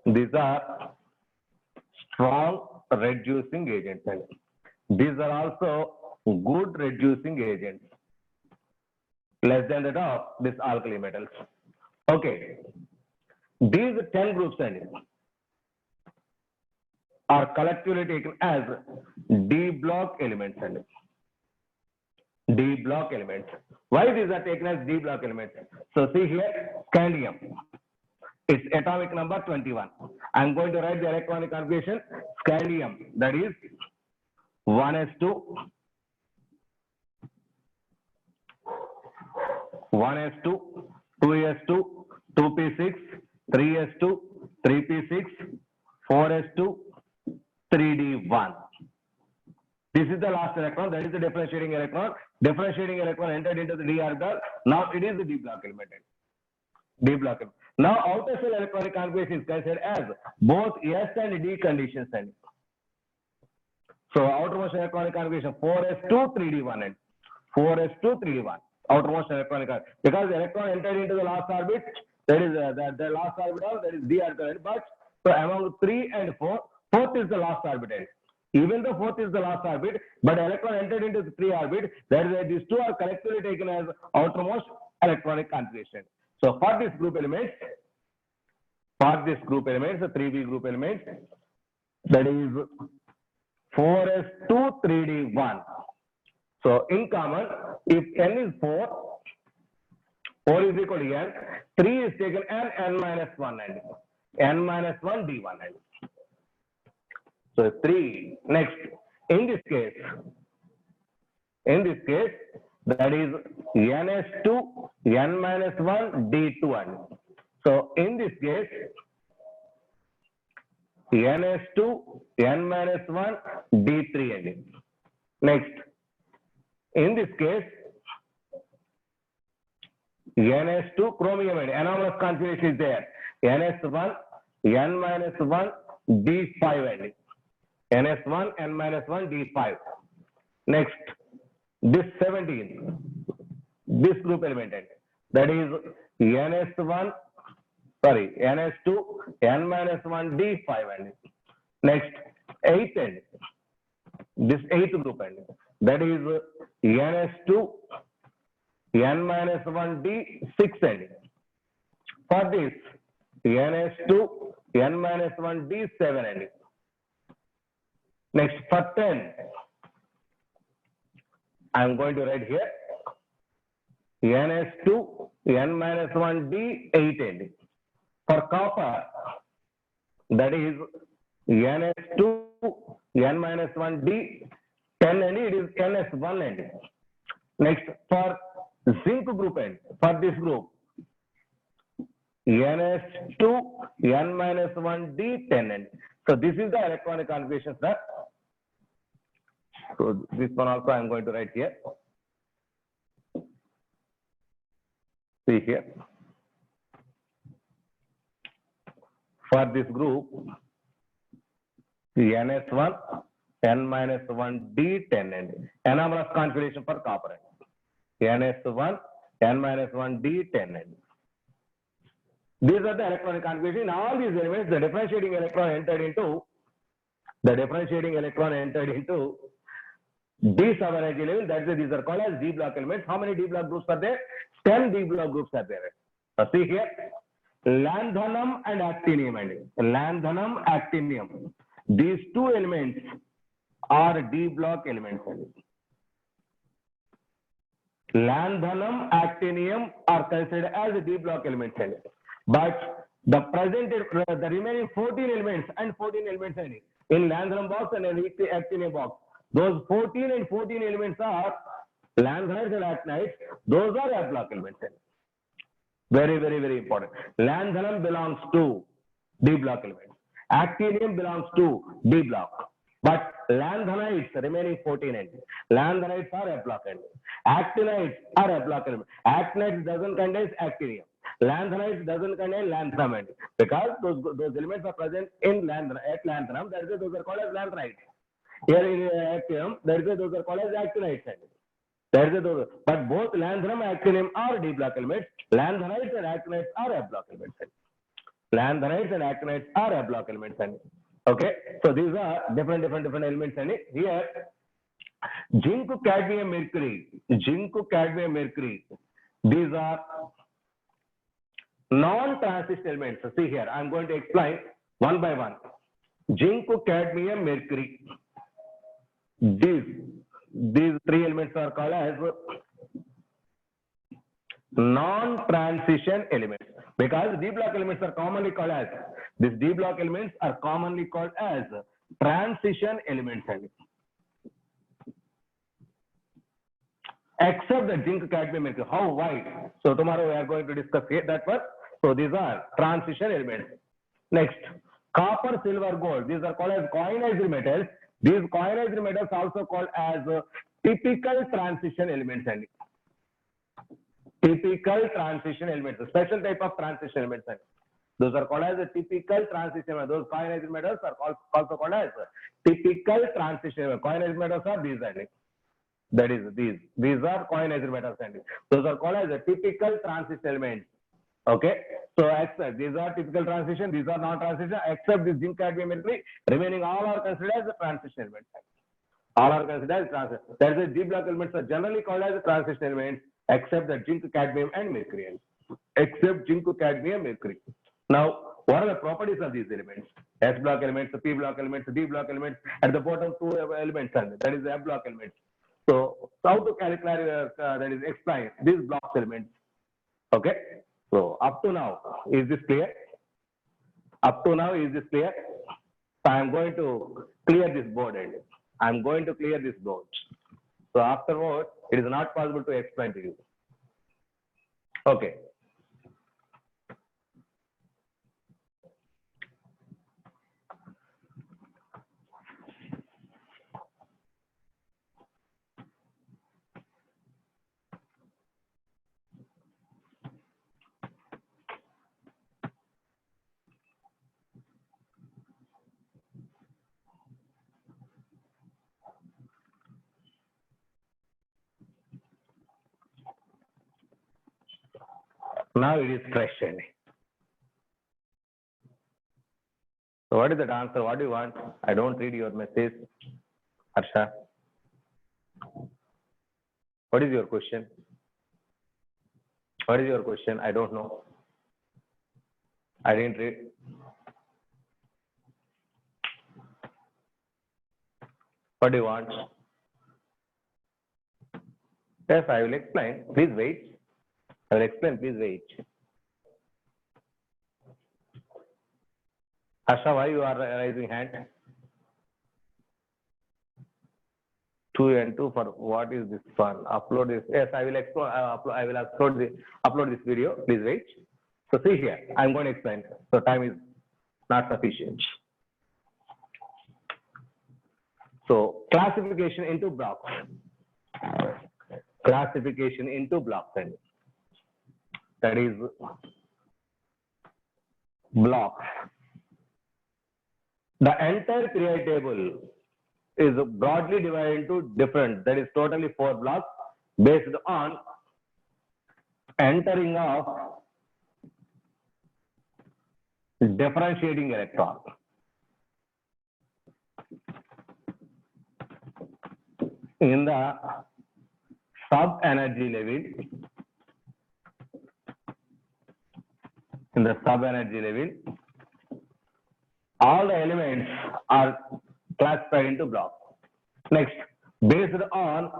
These are strong reducing agents. These are also good reducing agents, less than that of these alkali metals. Okay, these 10 groups are collectively taken as D block elements. D block elements. Why these are taken as D block elements? So see here, scandium. Its atomic number 21. I am going to write the electronic configuration. Scandium, that is 1s2, 1s2, 2s2, 2p6, 3s2, 3p6, 4s2, 3d1. This is the last electron. That is the differentiating electron. Differentiating electron entered into the d orbital. Now it is the d block element. D block element. Now outer shell electronic configuration is considered as both S and D conditions. So outermost electronic configuration 4s2 3d1 and 4s2 3d1. Outermost electronic configuration, because the electron entered into the last orbit, that is the last orbital, that is d orbital. But so among 3 and 4, fourth is the last orbital. Even though fourth is the last orbit, but electron entered into the 3 orbit, that is why these two are collectively taken as outermost electronic configuration. So for this group elements, the 3D group elements, that is 4s2 3d1. So in common, if n is 4, 4 is equal to n, 3 is taken n minus 1 and n minus 1 d1 and. So 3. Next, in this case, that is ns2 n minus 1 d2 and. So in this case, ns2 n minus 1 d3 and. Next, in this case, ns2 chromium and anomalous configuration is there. ns1 n minus 1 d5 and. ns1 n minus 1 d5. Next, this 17, this group element, that is ns2 n minus 1 d5 and. Next, 8 and this 8th group and, that is ns2 n minus 1 d6 and. For this, ns2 n minus 1 d7 and. Next, for 10, I am going to write here ns2 n minus 1 d8 and. For copper, that is ns2 n minus 1 d10 and it is ns1 and. Next, for zinc group and, for this group, ns2 n minus 1 d10 and. So this is the electronic configuration, sir. So this one also I am going to write here. See here. For this group, ns1 n minus 1 d10 and anomalous configuration for copper. ns1 n minus 1 d10 and. These are the electronic configuration. In all these elements, the differentiating electron entered into D7 energy level. That's why these are called as D block elements. How many D block groups are there? 10 D block groups are there. See here, lanthanum and actinium and these two elements are D block elements. Lanthanum, actinium are considered as D block elements, but the remaining 14 elements in lanthanum box and actinium box, those 14 elements are lanthanides and actinides. Those are F block elements. Very, very, very important. Lanthanum belongs to D block elements. Actinium belongs to D block. But lanthanides, remaining 14 elements, lanthanides are F block elements. Actinides are F block elements. Actinides doesn't contain actinium. Lanthanides doesn't contain lanthanum, because those elements are present in lanthanum. That is why those are called as lanthanides. Here in actinium, that is why those are called as actinides. That is those. But both lanthanum and actinium are D block elements. Lanthanides and actinides are F block elements. Lanthanides and actinides are F block elements. Okay, so these are different elements. Here, zinc, cadmium, mercury. These are non-transition elements. So see here, I am going to explain one by one. Zinc, cadmium, mercury. These three elements are called as non-transition elements, because D block elements are commonly called as transition elements. Except the zinc, cadmium, mercury. How? Why? So tomorrow we are going to discuss that one. So these are transition elements. Next, copper, silver, gold. These are called as coinized metals. These coinized metals also called as typical transition elements. Typical transition elements, a special type of transition elements. Those are called as a typical transition. Those coinized metals are also called as typical transition. Coinized metals are these. That is these are coinized metals. Those are called as a typical transition elements. Okay, so except these are typical transition, these are non-transition, except the zinc, cadmium, mercury, remaining all are considered as a transition elements. All are considered as transition. That is, D block elements are generally called as transition elements. except the zinc, cadmium, and mercury. Except zinc, cadmium, mercury. Now, what are the properties of these elements? S block elements, P block elements, D block elements. At the bottom, two elements are there. That is F block elements. So how to calculate that is explain these block elements? Okay. So up to now, is this clear? Up to now, is this clear? So I am going to clear this board end. I am going to clear this board. So afterward, it is not possible to explain to you. Okay. Now it is fresh. So what is the answer? What do you want? I don't read your message. Harsha. What is your question? What is your question? I don't know. I didn't read. What do you want? Yes, I will explain. Please wait. I will explain. Please wait. Harsha, why you are raising hand? 2 and 2 for what is this fun? Upload this. Yes, I will explore. I will upload this video. Please wait. So see here. I am going to explain. So time is not sufficient. So classification into blocks. Classification into blocks. That is blocks. The entire periodic table is broadly divided into different, that is totally 4 blocks based on entering of differentiating electron. In the sub-energy level, all the elements are classified into blocks. Next, based on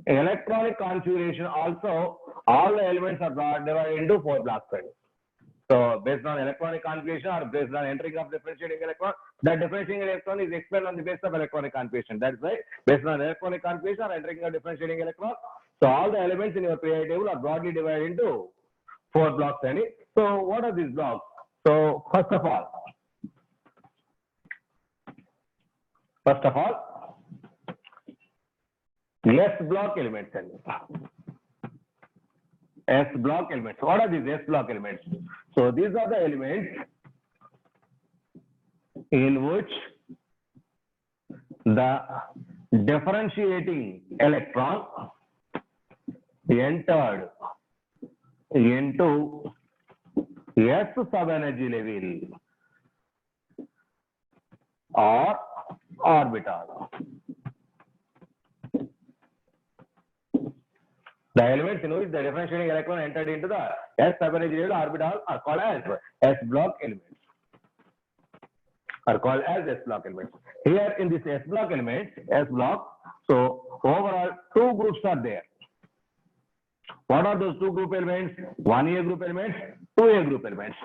electronic configuration, also all the elements are divided into 4 blocks. So based on electronic configuration or based on entering of differentiating electron, that differentiating electron is explained on the basis of electronic configuration. That's why based on electronic configuration or entering of differentiating electron, so all the elements in your periodic table are broadly divided into 4 blocks. So what are these blocks? So first of all, S block elements. S block elements. What are these S block elements? So these are the elements in which the differentiating electron entered into S sub-energy level or orbital. The elements in which the differentiating electron entered into the S sub-energy level orbital are called as S block elements. Here in this S block elements, so overall 2 groups are there. What are those 2 group elements? 1A group elements, 2A group elements.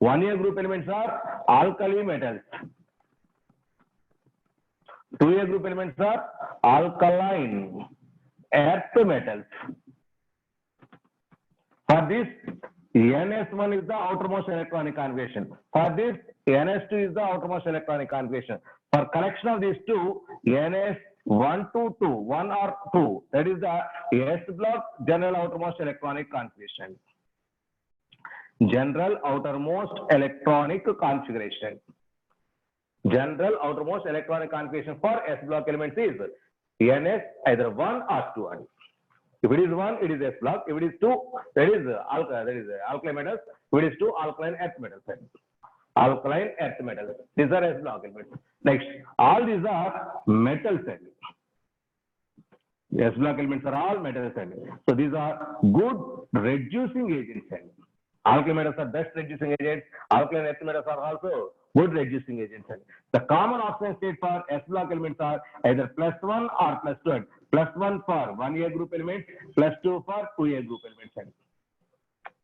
1A group elements are alkali metals. 2A group elements are alkaline earth metals. For this, NS1 is the outermost electronic configuration. For this, NS2 is the outermost electronic configuration. For collection of these two, NS1 to 2, 1 or 2, that is the S block general outermost electronic configuration. General outermost electronic configuration. General outermost electronic configuration for S block elements is NS either 1 or 2. If it is 1, it is S block. If it is 2, that is alkaline metals. If it is 2, alkaline earth metals. Alkaline earth metals. These are S block elements. Next, all these are metals. S block elements are all metals. So these are good reducing agents. Alkali metals are best reducing agents. Alkaline earth metals are also good reducing agents. The common oxidation state for S block elements are either +1 or +2. +1 for 1A group elements, +2 for 2A group elements.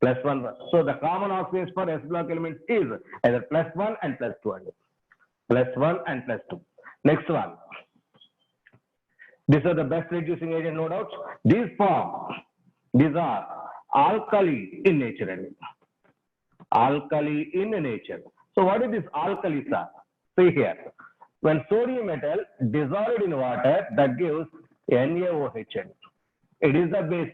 +1. So the common oxidation for S block elements is either +1 and +2. +1 and +2. Next one. These are the best reducing agent, no doubt. These are alkali in nature. Alkali in nature. So what is this alkalis are? See here. When sodium metal dissolved in water, that gives NaOH. It is the base.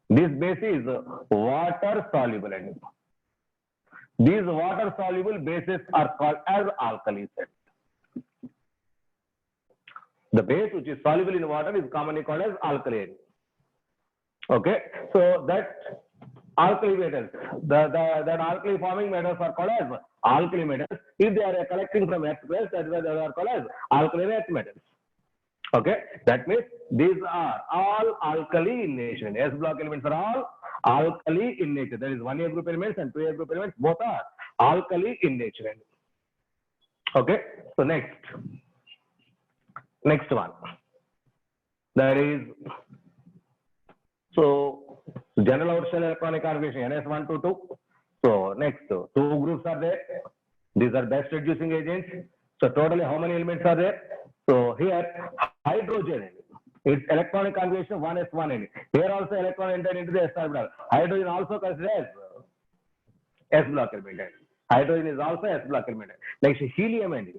This base is water soluble. These water soluble bases are called as alkalis. The base which is soluble in water is commonly called as alkali. Okay, so that alkali metals, that alkali forming metals are called as alkali metals. If they are collecting from earth crust, that is why they are called as alkaline earth metals. Okay, that means these are all alkali in nature. S block elements are all alkali in nature. That is 1A group elements and 2A group elements, both are alkali in nature. Okay, so next one, that is, so general outer shell electronic configuration NS122. So next, two groups are there. These are best reducing agents. So totally how many elements are there? So here hydrogen, its electronic configuration 1s1. Here also electron entered into the s orbital. Hydrogen also considered as S block element. Hydrogen is also S block element. Next helium and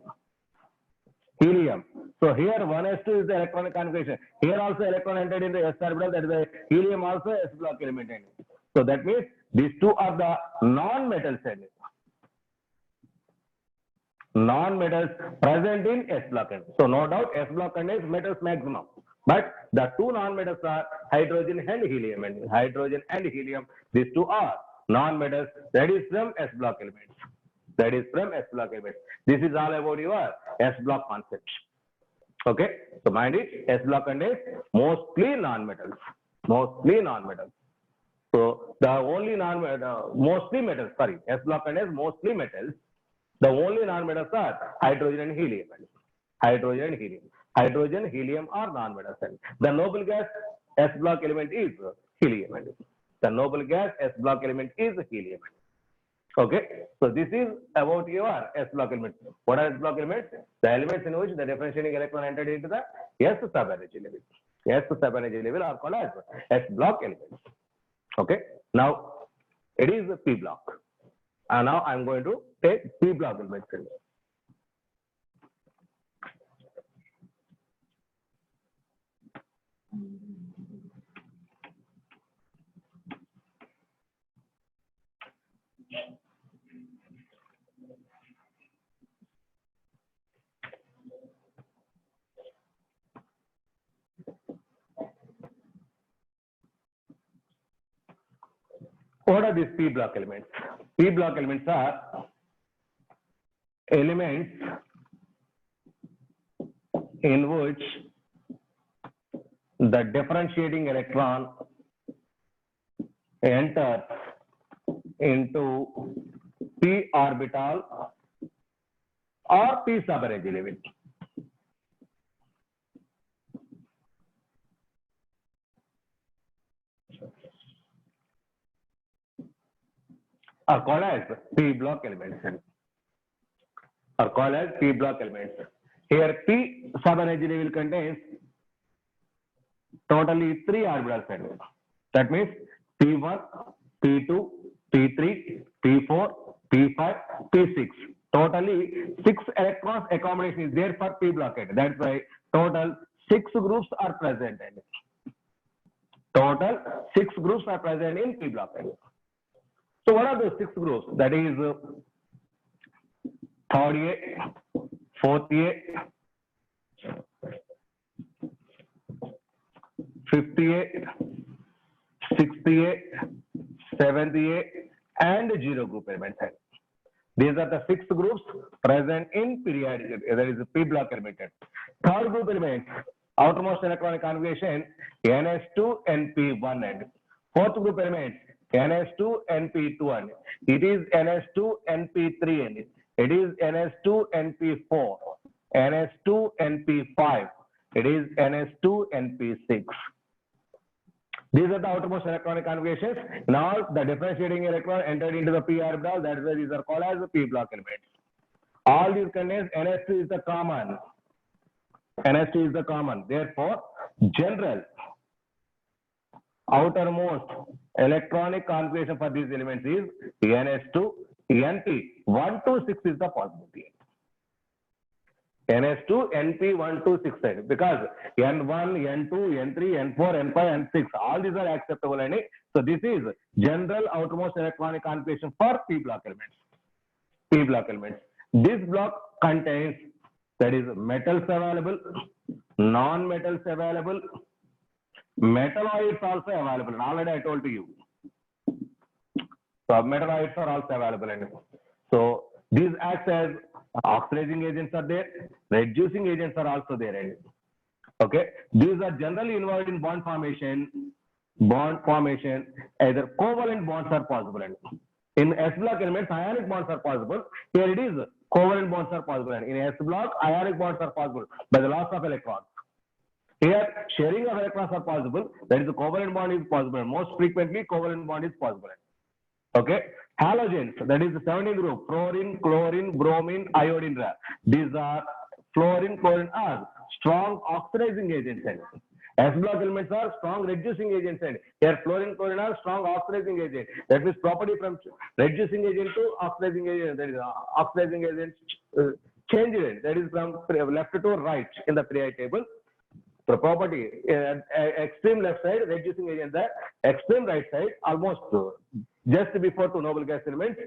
helium. So here 1s2 is the electronic configuration. Here also electron entered into s orbital. That is the helium also S block element. So that means these two are the non-metals. Non-metals present in S block. So no doubt S block contains metals maximum. But the two non-metals are hydrogen and helium. And hydrogen and helium, these two are non-metals. That is from S block elements. That is from S block elements. This is all about your S block concept. Okay. So mind it, S block contains mostly non-metals. Mostly non-metals. So the only mostly metals, sorry, S block contains mostly metals. The only non-metals are hydrogen and helium. Hydrogen and helium. Hydrogen, helium are non-metals. The noble gas S block element is helium. The noble gas S block element is helium. Okay. So this is about your S block elements. What are S block elements? The elements in which the differentiating electron entered into the S subenergy level. S subenergy level are called as S block elements. Okay. Now it is P block. And now I'm going to take P block elements. What are these P block elements? P block elements are elements in which the differentiating electron enters into P orbital or P subenergy level. Are called as P block elements. Are called as P block elements. Here P subenergy level contains totally 3 orbitals. That means P1, P2, P3, P4, P5, P6. Totally 6 electrons accommodation is there for P block. That's why total 6 groups are present. Total 6 groups are present in P block. So what are those 6 groups? That is 3rd A, 4th A, 5th A, 6th A, 7th A, and 0 group elements. These are the 6 groups present in periodic, that is P block element. 3rd group elements outermost electronic configuration NS2 NP1 and fourth group element NS2 NP2 and it is NS2 NP3 and it is NS2 NP4, NS2 NP5, it is NS2 NP6. These are the outermost electronic configurations. Now the differentiating electron entered into the p orbital, that is why these are called as the p block elements. All these contains NS2 is the common. NS2 is the common. Therefore, general outermost electronic configuration for these elements is NS2, NP. 1 to 6 is the possibility. NS2, NP 1 to 6 side because N1, N2, N3, N4, N5, N6 all these are acceptable and so this is general outermost electronic configuration for p block elements. P block elements. This block contains that is metals available, non-metals available, metalloids also available. And already I told to you. So metalloids are also available and so these acts as oxidizing agents are there, reducing agents are also there. And okay, these are generally involved in bond formation, either covalent bonds are possible. And in S block elements, ionic bonds are possible. Here it is covalent bonds are possible. And in S block, ionic bonds are possible by the loss of electrons. Here, sharing of electrons are possible. That is, the covalent bond is possible. Most frequently, covalent bond is possible. Okay, halogens, that is the 17th group, fluorine, chlorine, bromine, iodine. These are fluorine, chlorine are strong oxidizing agents. S block elements are strong reducing agents. And here, fluorine, chlorine are strong oxidizing agents. That means property from reducing agent to oxidizing agent. That is oxidizing agent change it. That is from left to right in the periodic table. The property extreme left side reducing agent, the extreme right side almost just before two noble gas elements,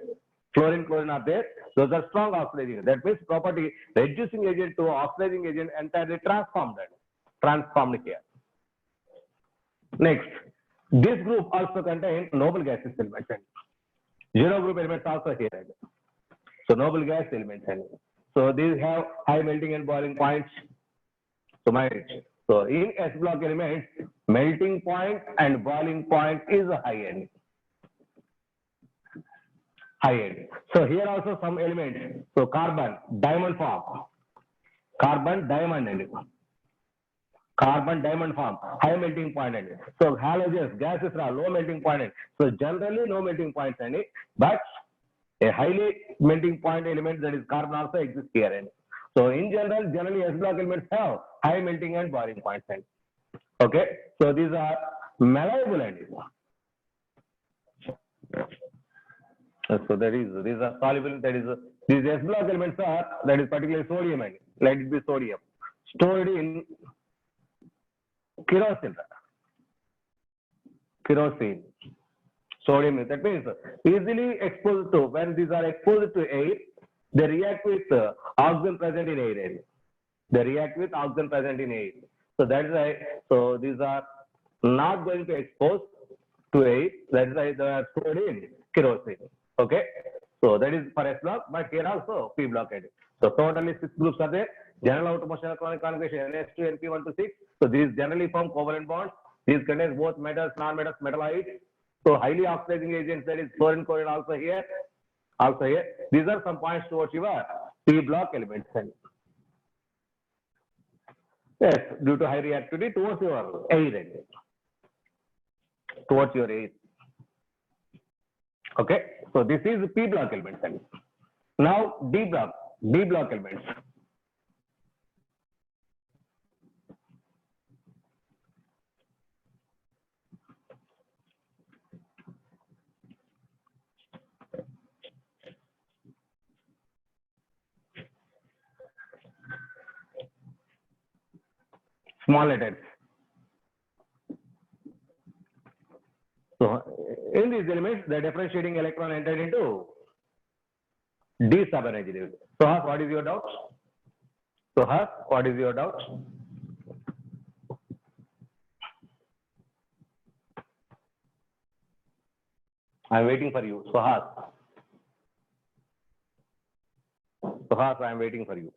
fluorine, chlorine are there. Those are strong oxidizing. That means property reducing agent to oxidizing agent entirely transformed here. Next, this group also contains noble gases elements. Zero group elements also here. So noble gas elements. So these have high melting and boiling points. So in S block elements, melting point and boiling point is a high end. So here also some elements. So carbon, diamond form. Carbon, diamond form, high melting point. So halogens, gases are low melting point. So generally no melting points, but a highly melting point element, that is carbon, also exists here. So in general, generally S block elements have high melting and boiling points. Okay, so these are malleable. So that is, these are soluble. That is, these S block elements are, that is particularly sodium. Let it be sodium stored in kerosene. Sodium. That means easily exposed to, when these are exposed to air, they react with oxygen present in air. So that is why, so these are not going to expose to air. That is why they are stored in kerosene. Okay. So that is for S block, but here also P block. So totally 6 groups are there. General outermost electronic configuration NS2, NP 1 to 6. So these generally form covalent bonds. These contain both metals, non-metals, metalloids. So highly oxidizing agents, that is fluorine, chlorine also here. These are some points towards your P block elements. Yes, due to high reactivity towards your air. Okay, so this is P block elements. Now D block elements. Small letters. So in these elements, the differentiating electron entered into D subenergy. So what is your doubt? I am waiting for you. Suhas, I am waiting for you.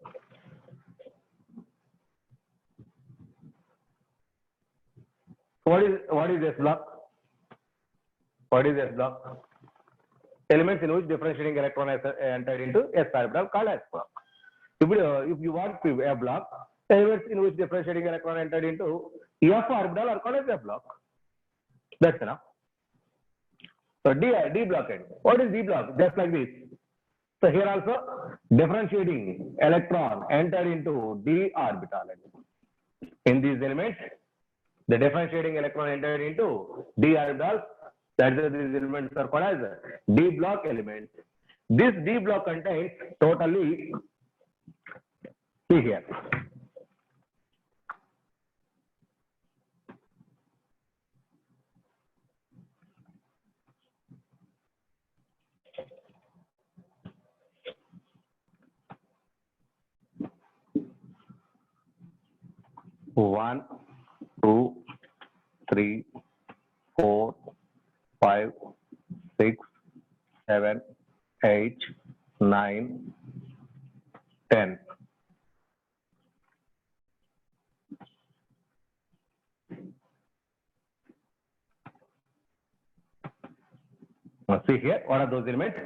What is S block? What is S block? Elements in which differentiating electron has entered into S orbital called S block. If you want a block, elements in which differentiating electron entered into F orbital are called as F block. That's enough. So D block. What is D block? Just like this. So here also differentiating electron entered into D orbital. In these elements, the differentiating electron entered into D orbital. That's why these elements are called as D block elements. This D block contains totally, see here, one, two, three, 4, 5, 6, 7, 8, 9, 10. Now see here, what are those elements?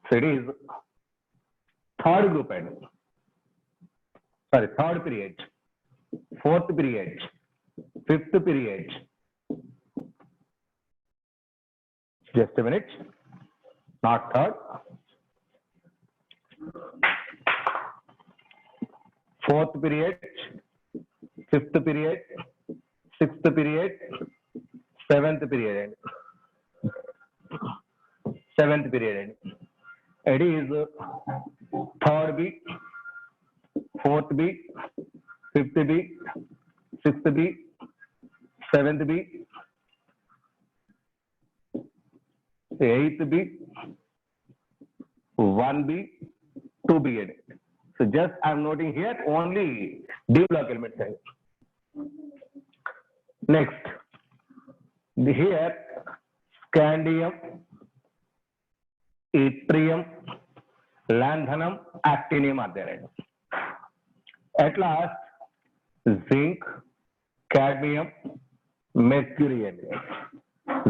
So it is third group and third period, fourth period, fifth period. Just a minute, not third. Fourth period, fifth period, sixth period, seventh period, seventh period. It is third B, fourth B, fifth B, sixth B, seventh B, eighth B, 1B, 2B. So just I am noting here only D block elements. Next, here scandium, yttrium, lanthanum, actinium are there. At last, zinc, cadmium, mercury.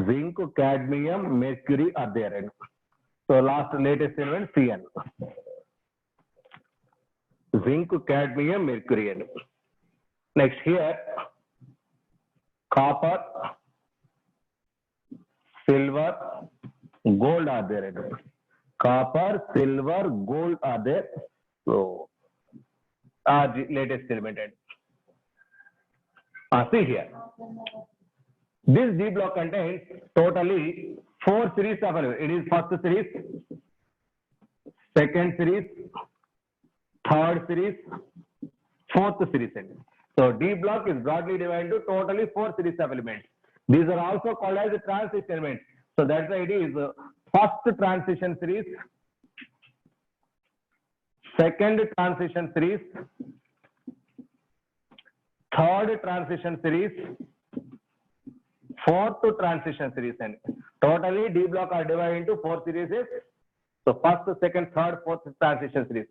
Zinc, cadmium, mercury are there. So last latest element CN. Zinc, cadmium, mercury. Next here, copper, silver, gold are there. Copper, silver, gold are there. So are the latest element. See here. This D block contains totally 4 series of elements. It is first series, second series, third series, fourth series. So D block is broadly divided into totally 4 series of elements. These are also called as the transition elements. So that's why it is first transition series, second transition series, third transition series, fourth transition series. And totally D block are divided into 4 series. So first, second, third, fourth transition series.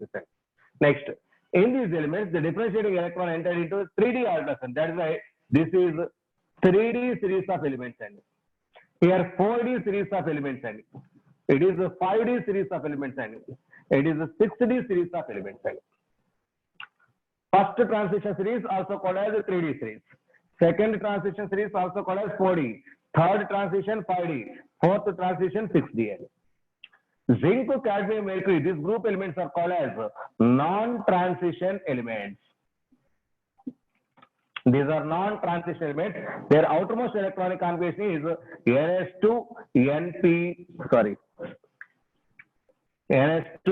Next, in these elements, the differentiating electron entered into 3D orbital. That is why this is 3D series of elements. And here 4D series of elements. And it is a 5D series of elements. And it is a 6D series of elements. And first transition series also called as a 3D series. Second transition series also called as 4D. Third transition 5D. Fourth transition 6D. Zinc, cadmium, mercury, these group elements are called as non-transition elements. These are non-transition elements. Their outermost electronic configuration is NS2, NP, NS2,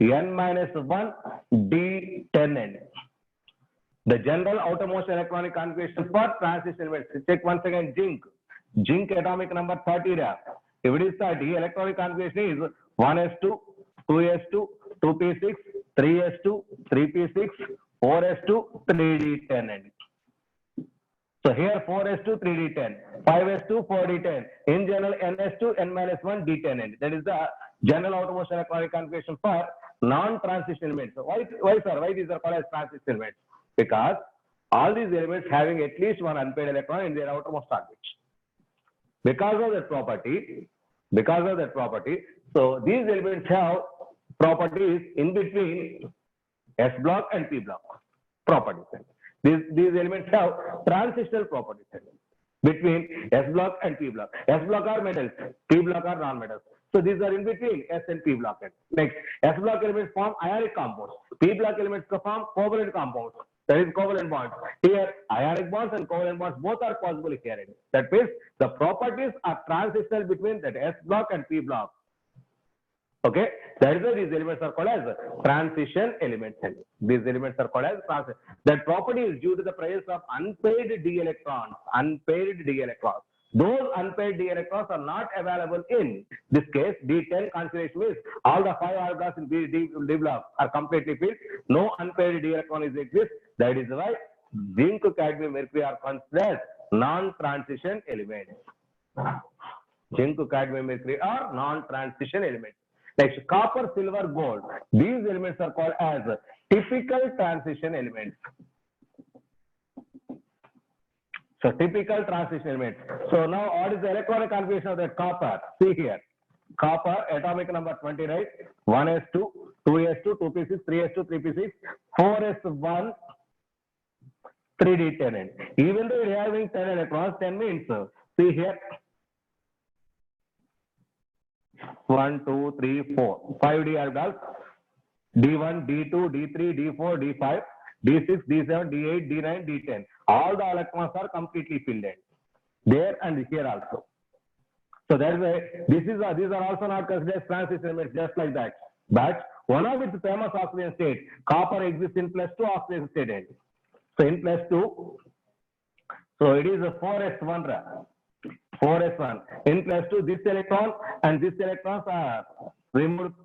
N-1, D10N. The general outermost electronic configuration for transition elements. Check once again, zinc. Zinc atomic number 30. If it is 30, electronic configuration is 1s2, 2s2, 2p6, 3s2, 3p6, 4s2, 3d10. So here 4s2, 3d10, 5s2, 4d10. In general, ns2, n-1, d10. That is the general outermost electronic configuration for non-transition elements. So why, sir? Why these are called as transition elements? Because all these elements having at least one unpaired electron in their outermost orbit. Because of that property, so these elements have properties in between S block and P block properties. These elements have transitional properties between S block and P block. S block are metals, P block are non-metals. So these are in between S and P block. Next, S block elements form ionic compounds. P block elements form covalent compounds. That is covalent bonds. Here, ionic bonds and covalent bonds both are possible here. That means the properties are transitional between that S block and P block. Okay, that is why these elements are called as transition elements. These elements are called as transition. That property is due to the presence of unpaired d electrons. Unpaired d electrons. Those unpaired d electrons are not available in this case. D10 configuration means all the 5 orbitals in D block are completely filled. No unpaired d electron is exist. That is why zinc, cadmium, mercury are considered non-transition elements. Zinc, cadmium, mercury are non-transition elements. Next, copper, silver, gold. These elements are called as typical transition elements. So typical transition elements. So now what is the electronic configuration of that copper? See here. Copper, atomic number 20, right? 1s2, 2s2, 2p6, 3s2, 3p6, 4s1, 3d10. Even though it is having 10 electrons, 10 means, see here, 1, 2, 3, 4, 5 d orbitals, d1, d2, d3, d4, d5, d6, d7, d8, d9, d10. All the electrons are completely filled in there and here also. So that is why these are also not considered as transition elements, just like that. But one of its famous oxidation state, copper exists in +2 oxidation state. So in +2, so it is a 4s1. 4s1. In +2, this electron and this electrons are removed.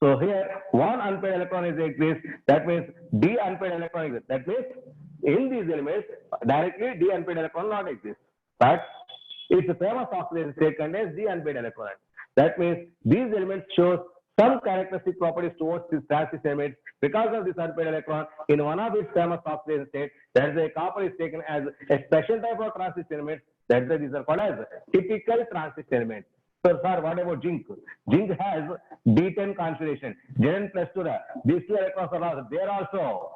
So here, one unpaired electron is exists. That means d unpaired electron exists. That means in these elements, directly d unpaired electron not exist. But its famous oxidation state contains d unpaired electron. That means these elements show some characteristic properties towards this transition element because of this unpaired electron. In one of its famous oxidation states, that is, a copper is taken as a special type of transition element. That's why these are called as typical transition elements. So, sir, what about zinc? Zinc has D10 configuration. Gen +2, these two electrons are also there also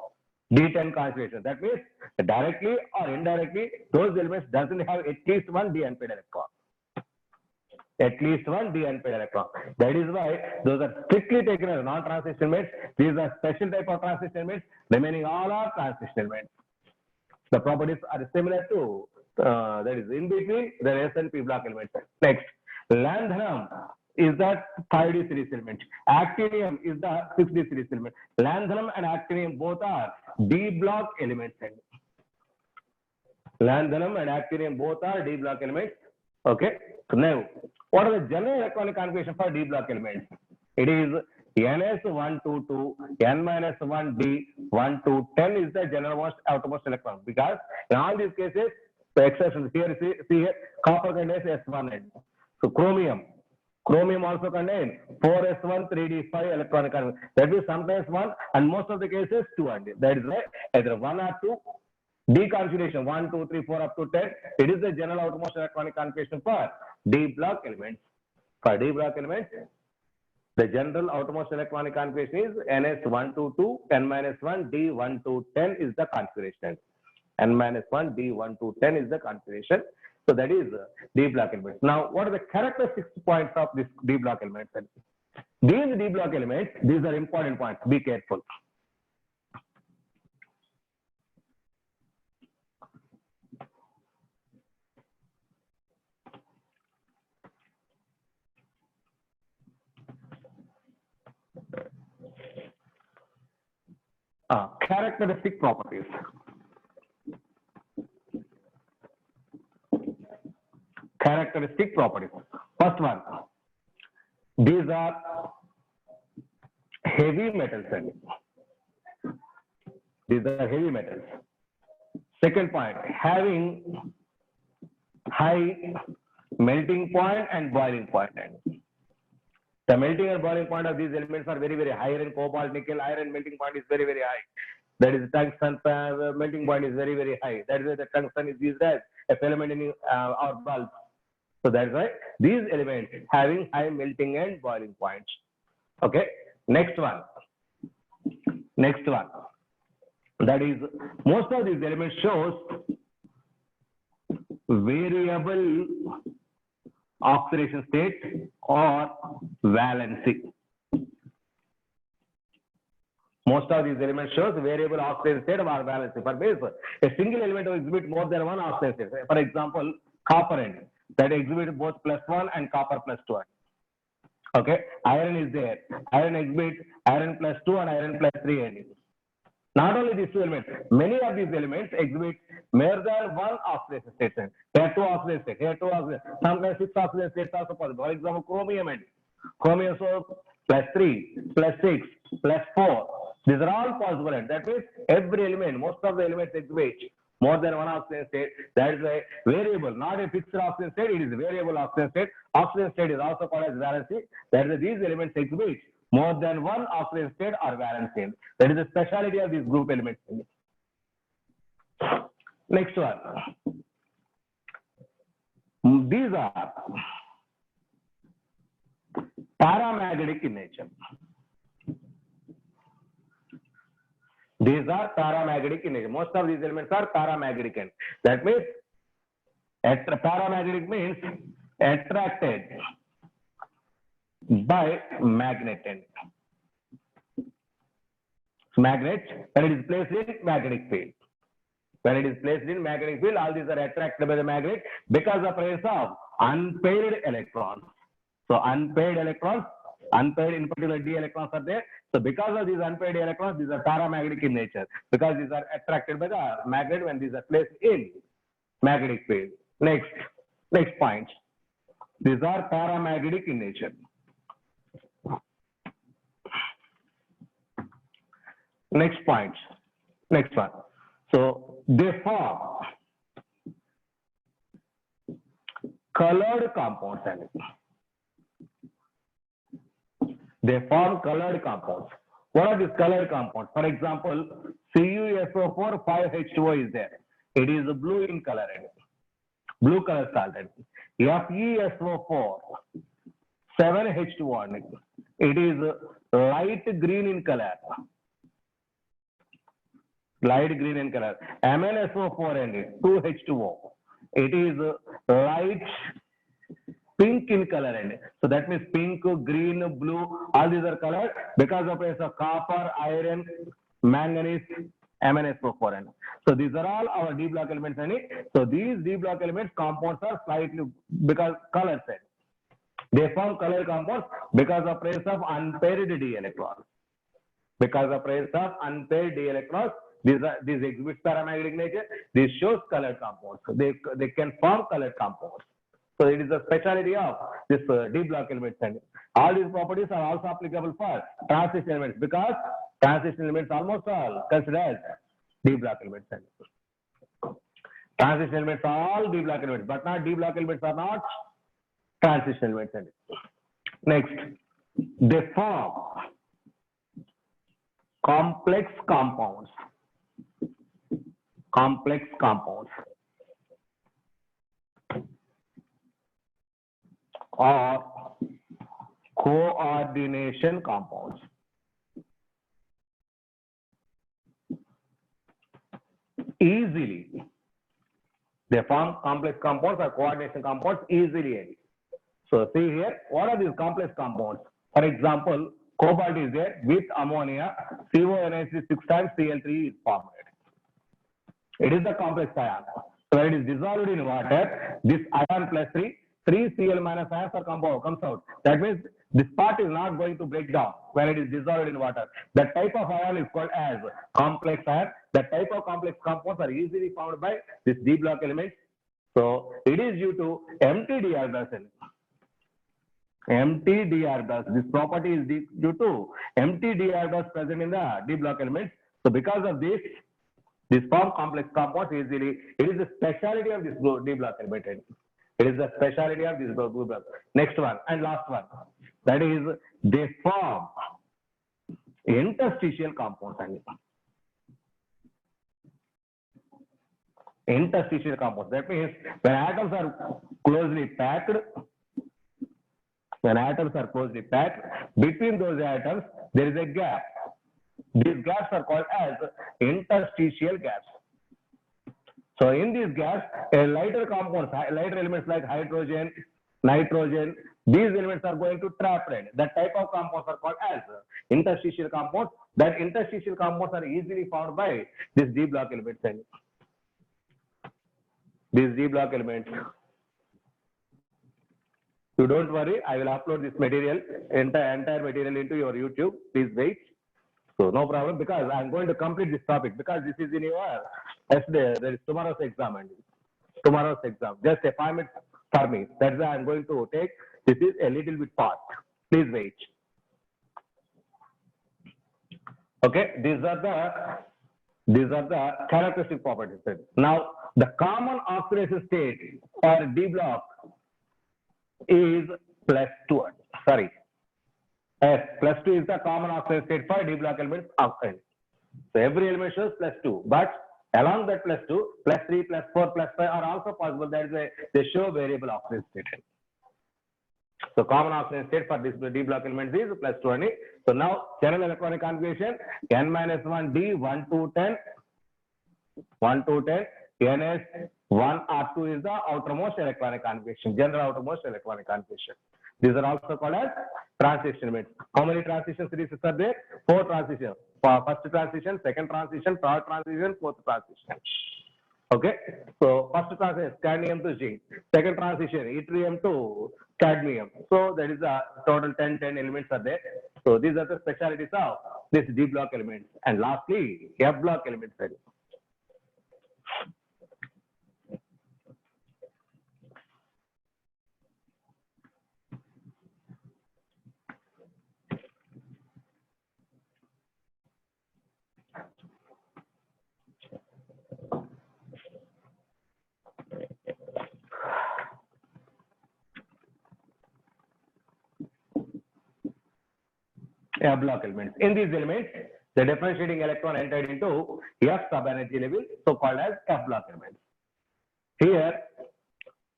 D10 configuration. That means directly or indirectly, those elements doesn't have at least one d unpaired electron. At least one d unpaired electron. That is why those are strictly taken as non-transition elements. These are special type of transition elements. Remaining all are transition elements. The properties are similar to that is in between the S and P block elements. Next, lanthanum is the 5d series element. Actinium is the 6d series element. Lanthanum and actinium both are D block elements. Lanthanum and actinium both are D block elements. Okay. So now, what are the general electronic configuration for D block elements? It is ns122, n-1d, 1 to 10 is the general outermost electron, because in all these cases, the exceptions here, see here, copper contains S1. So chromium also contains 4s1, 3d5 electronic configuration. That is sometimes 1 and most of the cases 2 and that is why either 1 or 2 D configuration 1, 2, 3, 4 up to 10. It is the general outermost electronic configuration for D block elements. For D block elements, the general outermost electronic configuration is ns122, n-1, d1 to 10 is the configuration. n-1, d1 to 10 is the configuration. So that is D block elements. Now, what are the characteristics points of this D block elements? These D block elements, these are important points. Be careful. Characteristic properties. Characteristic properties. First one, these are heavy metals. These are heavy metals. Second point, having high melting point and boiling point. The melting and boiling point of these elements are very, very high. Iron, cobalt, nickel, iron melting point is very, very high. That is tungsten melting point is very, very high. That is why the tungsten is used as a filament in our bulbs. So that's why these elements having high melting and boiling points. Okay. Next one. Next one. That is, most of these elements shows variable oxidation state or valency. Most of these elements shows variable oxidation state or valency. For base, a single element will exhibit more than one oxidation state. For example, copper end that exhibit both +1 and copper +2. Okay, iron is there. Iron exhibit iron +2 and iron +3 end. Not only these two elements, many of these elements exhibit more than one oxidation state. Here two oxidation states, here two oxidation, sometimes 6 oxidation states also possible. For example, chromium end. Chromium so +3, +6, +4. These are all possible. And that means every element, most of the elements exhibit more than one oxidation state. That is a variable, not a fixed oxidation state. It is a variable oxidation state. Oxidation state is also called as valency. That is, these elements exhibit more than one oxidation state or valence state. That is the speciality of these group elements. Next one. These are paramagnetic in nature. These are paramagnetic in nature. Most of these elements are paramagnetic. That means paramagnetic means attracted by magnet. Magnet, when it is placed in magnetic field. When it is placed in magnetic field, all these are attracted by the magnet because of presence of unpaired electrons. So unpaired electrons, unpaired in particular d electrons are there. So because of these unpaired electrons, these are paramagnetic in nature because these are attracted by the magnet when these are placed in magnetic field. Next point. These are paramagnetic in nature. Next point. Next one. So they form colored compounds. They form colored compounds. What are these colored compounds? For example, CuSO4 5H2O is there. It is blue in color. Blue color salt. FeSO4 7H2O. It is light green in color. Light green in color. MnSO4 and 2H2O. It is light pink in color. And so that means pink, green, blue, all these are colored because of presence of copper, iron, manganese, MnSO4. So these are all our D block elements. So these D block elements compounds are slightly because color set. They form color compounds because of presence of unpaired D electrons. Because of presence of unpaired D electrons, these exhibit paramagnetic nature. This shows colored compounds. So they can form colored compounds. So it is a speciality of this D block elements. All these properties are also applicable for transition elements because transition elements almost all considered as D block elements. Transition elements are all D block elements, but not D block elements are not transition elements. Next, they form complex compounds. Complex compounds or coordination compounds. Easily, they form complex compounds or coordination compounds easily. So see here, what are these complex compounds? For example, cobalt is there with ammonia, CONH 6 times Cl3 is formed. It is the complex ion. So when it is dissolved in water, this ion +3, 3 Cl- ions are comes out. That means this part is not going to break down when it is dissolved in water. That type of ion is called as complex ion. That type of complex compounds are easily found by this D block elements. So it is due to empty D orbital. Empty D orbitals. This property is due to empty D orbitals present in the D block elements. So because of this form complex compounds easily. It is the speciality of this D block element. It is the speciality of this blue block. Next one and last one. That is, they form interstitial compounds. Interstitial compounds. That means when atoms are closely packed, between those atoms there is a gap. These gaps are called as interstitial gaps. So in these gaps, lighter compounds, lighter elements like hydrogen, nitrogen, these elements are going to trap red. That type of compounds are called as interstitial compounds. That interstitial compounds are easily found by these D block elements. These D block elements. So don't worry, I will upload this material, entire material into your YouTube. Please wait. So no problem, because I'm going to complete this topic, because this is in your yesterday. There is tomorrow's exam and tomorrow's exam. Just a 5 minutes for me. That's why I'm going to take. This is a little bit fast. Please wait. Okay, these are the characteristic properties. Now the common oxidation state for D block is +2. Sorry. S +2 is the common oxidation state for D block elements oxide. So every element shows +2, but along that +2, +3, +4, +5 are also possible. That is why they show variable oxidation state. So common oxidation state for this D block elements is +2 only. So now general electronic configuration N-1 D 1 to 10, 1 to 10. NS 1 or 2 is the outermost electronic configuration, general outermost electronic configuration. These are also called as transition elements. How many transition series are there? 4 transitions. First transition, second transition, third transition, fourth transition. Okay. So first transition, scandium to zinc. Second transition, yttrium to cadmium. So that is the total 10 elements are there. So these are the specialities of this D block elements. And lastly, F block elements. F block elements. In these elements, the differentiating electron entered into F sub-energy level, so called as F block elements. Here,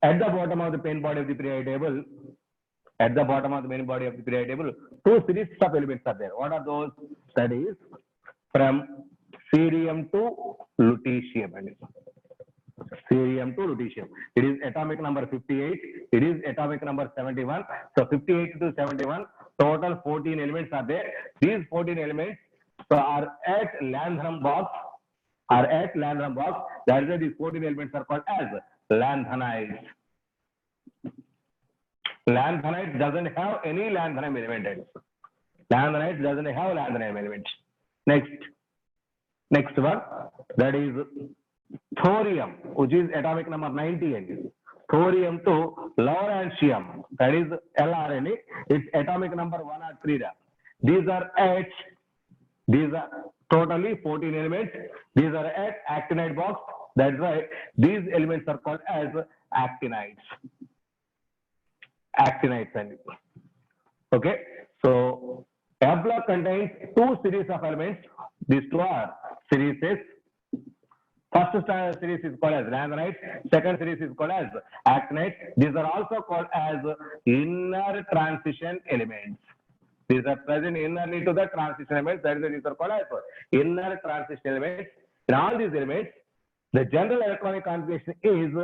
at the bottom of the main body of the periodic table, two series of elements are there. What are those? That is from cerium to lutetium. Cerium to lutetium. It is atomic number 58. It is atomic number 71. So 58 to 71. Total 14 elements are there. These 14 elements are at lanthanum box. That is why these 14 elements are called as lanthanides. Lanthanide doesn't have any lanthanum element. Lanthanide doesn't have lanthanum element. Next one, that is thorium, which is atomic number 90. Thorium to lawrencium, that is LRNA, its atomic number 1 or 3. These are totally 14 elements. These are at actinide box. That's why these elements are called as actinides. Okay, so F block contains 2 series of elements. These 2 are series. First series is called as lanthanides. Second series is called as actinides. These are also called as inner transition elements. These are present innerly to the transition elements. That is why these are called as inner transition elements. In all these elements, the general electronic configuration is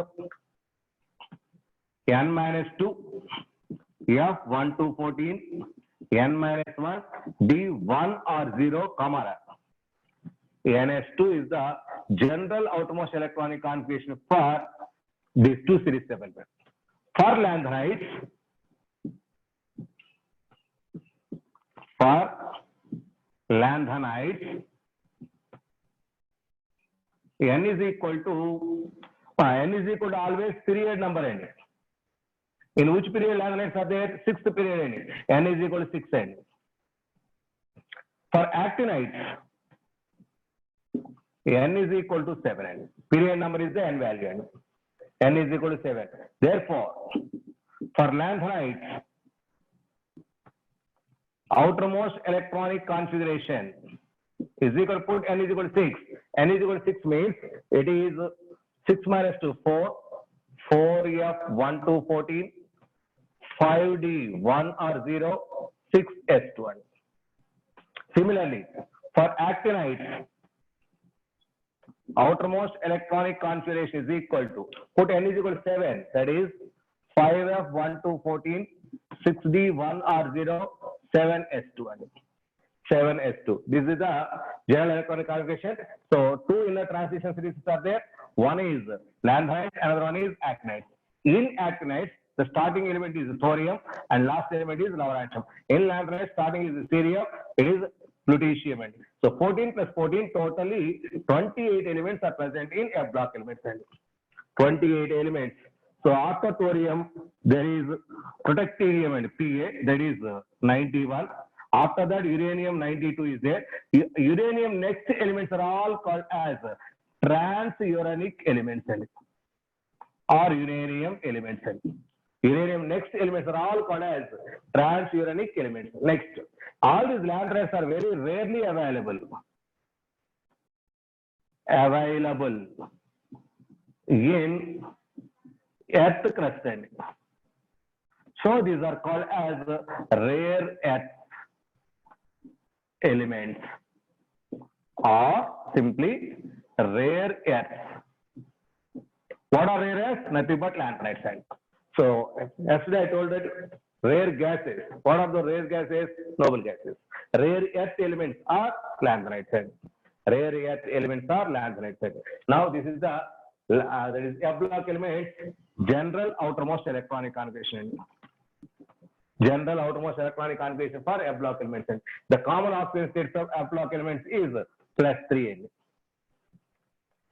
N-2, F1 to 14, N-1, D1 or 0, comma. NS2 is the general outermost electronic configuration for these 2 series of elements. For lanthanides, N is equal to always period number n. In which period lanthanides are there? 6th period n. N is equal to 6n. For actinides, N is equal to 7n. Period number is the n value. N is equal to 7. Therefore, for lanthanides, outermost electronic configuration is equal to put N is equal to 6. N is equal to 6 means it is 6 minus 2, 4. 4f, 1 to 14. 5d, 1 or 0. 6s1. Similarly, for actinide, outermost electronic configuration is equal to, put n is equal to 7, that is 5f, 1 to 14, 6d, 1 or 0, 7s2. 7s2. This is the general electronic configuration. So, two inner transition series are there. One is lanthanides, another one is actinides. In actinides, the starting element is thorium and last element is lawrencium. In lanthanides, starting is cerium, it is lutetium. So 14 plus 14, totally 28 elements are present in F block elements. 28 elements. So after thorium, there is protactinium and Pa, that is 91. After that, uranium 92 is there. Uranium next elements are all called as transuranic elements or uranium elements. Uranium next elements are all called as transuranic elements. Next, all these lanthanides are very rarely available. In earth crust. So these are called as rare earth elements or simply rare earths. What are rare earths? Nothing but lanthanides. So yesterday I told that rare gases. What are the rare gases? Noble gases. Rare earth elements are lanthanides. Rare earth elements are lanthanides. Now this is the that is F block elements, general outermost electronic configuration. General outermost electronic configuration for F block elements. The common oxidation states of F block elements is +3.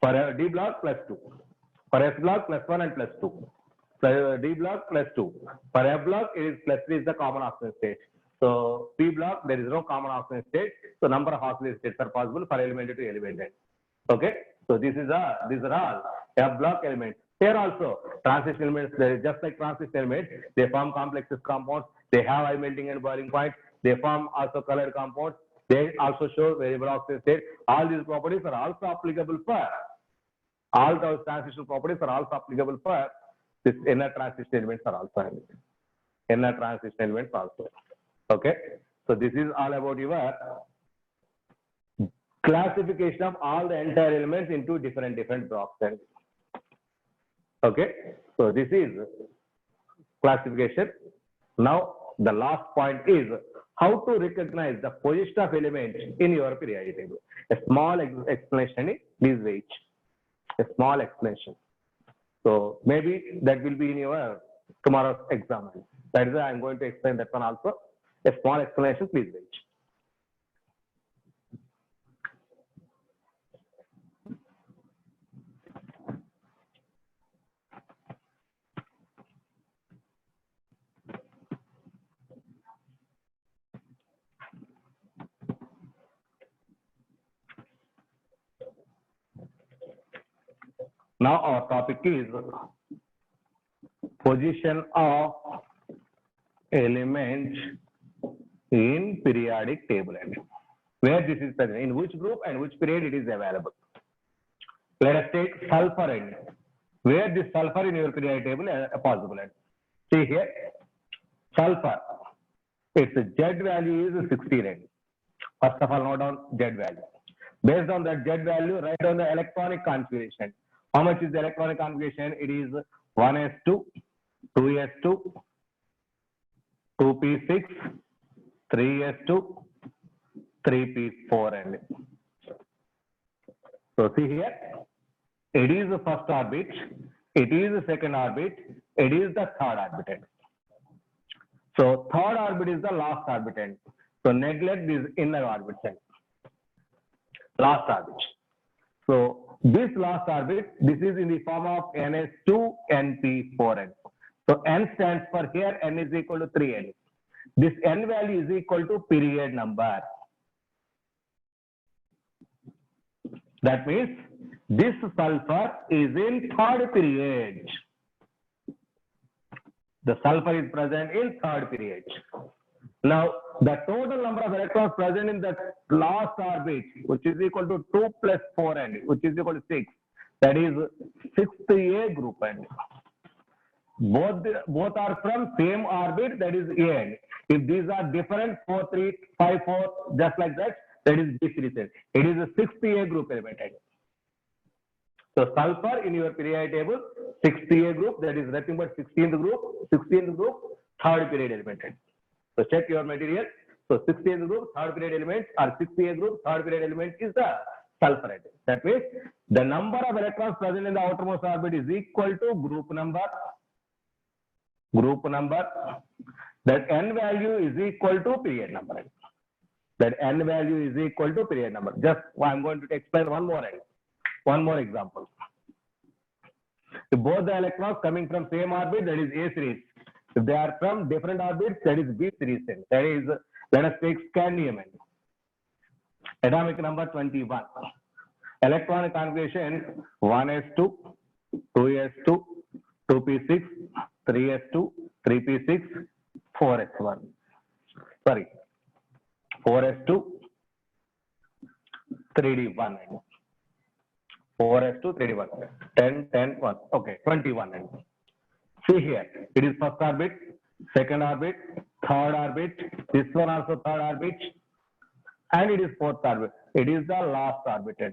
For D block +2. For S block +1 and +2. For D block +2. For F block it is +3 is the common oxidation state. So P block there is no common oxidation state. So number of oxidation states are possible for element to element. Okay. So these are all F block elements. Here also transition elements, just like transition elements, they form complexes compounds. They have high melting and boiling point. They form also colored compounds. They also show variable oxidation state. All these properties are also applicable for all those transition properties are also applicable for this inner transition elements are also inner transition elements also. Okay. So this is all about your classification of all the entire elements into different blocks. Okay. So this is classification. Now the last point is how to recognize the position of elements in your periodic table. A small explanation, please wait. A small explanation. So maybe that will be in your tomorrow's exam. That is why I'm going to explain that one also. A small explanation, please wait. Now our topic is position of elements in periodic table. Where this is present, in which group and which period it is available. Let us take sulfur. Where this sulfur in your periodic table is possible. See here, sulfur. Its Z value is 16. First of all, note down Z value. Based on that Z value, write down the electronic configuration. How much is the electronic configuration? It is 1s2, 2s2, 2p6, 3s2, 3p4. So see here, it is the first orbit, it is the second orbit, it is the third orbit. So third orbit is the last orbit. So neglect this inner orbit. Last orbit. So this last orbit, this is in the form of ns2 np4n. So n stands for here, n is equal to 3n. This n value is equal to period number. That means this sulfur is in third period. The sulfur is present in third period. Now, the total number of electrons present in the last orbit, which is equal to 2 plus 4n, which is equal to 6. that is 6th A group, and both are from same orbit, that is A, and if these are different, 4, 3, 5, 4, just like that, that is B series. It is a 6th A group element. So sulfur in your periodic table, 6th A group, that is nothing but 16th group, third period element. So check your material. So 16th group, third period element, or 6th A group, third period element is the sulfur. That means the number of electrons present in the outermost orbit is equal to group number. That n value is equal to period number. That n value is equal to period number. Just I'm going to explain one more example. If both the electrons coming from same orbit, that is A series. If they are from different orbits, that is B series. That is, let us take scandium. Atomic number 21. Electronic configuration 1s2, 2s2, 2p6, 3s2, 3p6, 4s1. Sorry, 4s2, 3d1. 4s2, 3d1. 10, 10, 1. Okay, 21. See here, it is first orbit, second orbit, third orbit, this one also third orbit, and it is fourth orbit. It is the last orbital.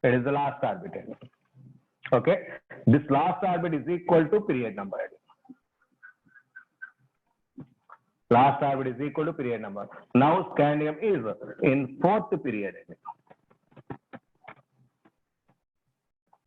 It is the last orbital. Okay, this last orbit is equal to period number. Last orbit is equal to period number. Now scandium is in fourth period.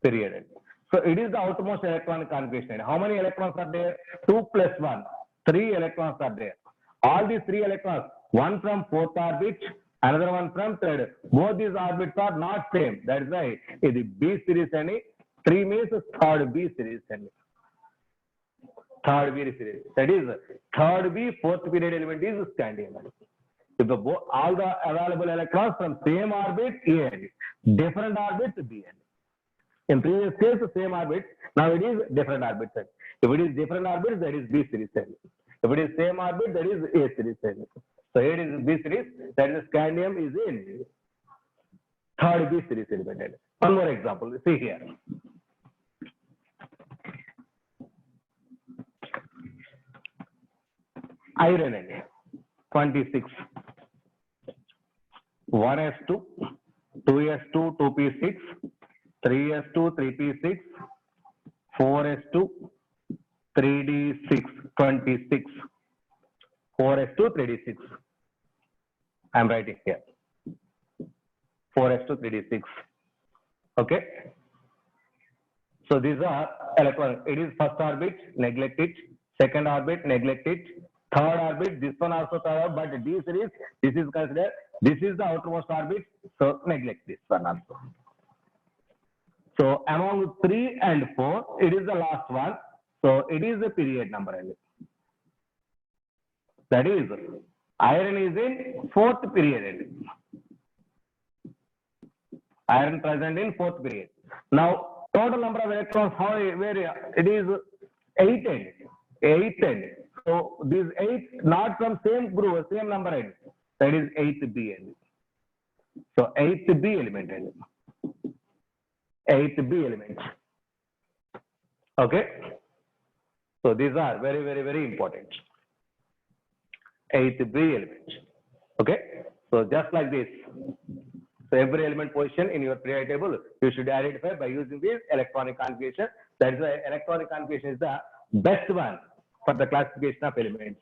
So it is the outermost electronic configuration. How many electrons are there? 2 plus 1. 3 electrons are there. All these 3 electrons, one from fourth orbit, another one from third. Both these orbits are not same. That is why it is B series and 3 means third B series and third B series. That is third B, fourth period element is scandium. If all the available electrons from same orbit A and different orbits B and. In previous case, same orbit. Now it is different orbit. If it is different orbit, that is B series. If it is same orbit, that is A series. So here is B series. That is scandium is in third B series element. One more example. See here. Iron 26. 1s2, 2s2, 2p6. 3s2, 3p6, 4s2, 3d6, 26, 4s2, 3d6. I am writing here. 4s2, 3d6. Okay. So these are electrons. It is first orbit, neglect it. Second orbit, neglect it. Third orbit, this one also third, but D series, this is considered. This is the outermost orbit, so neglect this one also. So among 3 and 4, it is the last one. So it is the period number. That is, iron is in fourth period. Iron present in fourth period. Now, total number of electrons, where it is 8 and. So these 8 not from same group, same number. That is 8th B. So 8th B element. 8th B element. Okay. So these are very, very, very important. 8th B element. Okay. So just like this. So every element position in your periodic table, you should identify by using this electronic configuration. That is why electronic configuration is the best one for the classification of elements.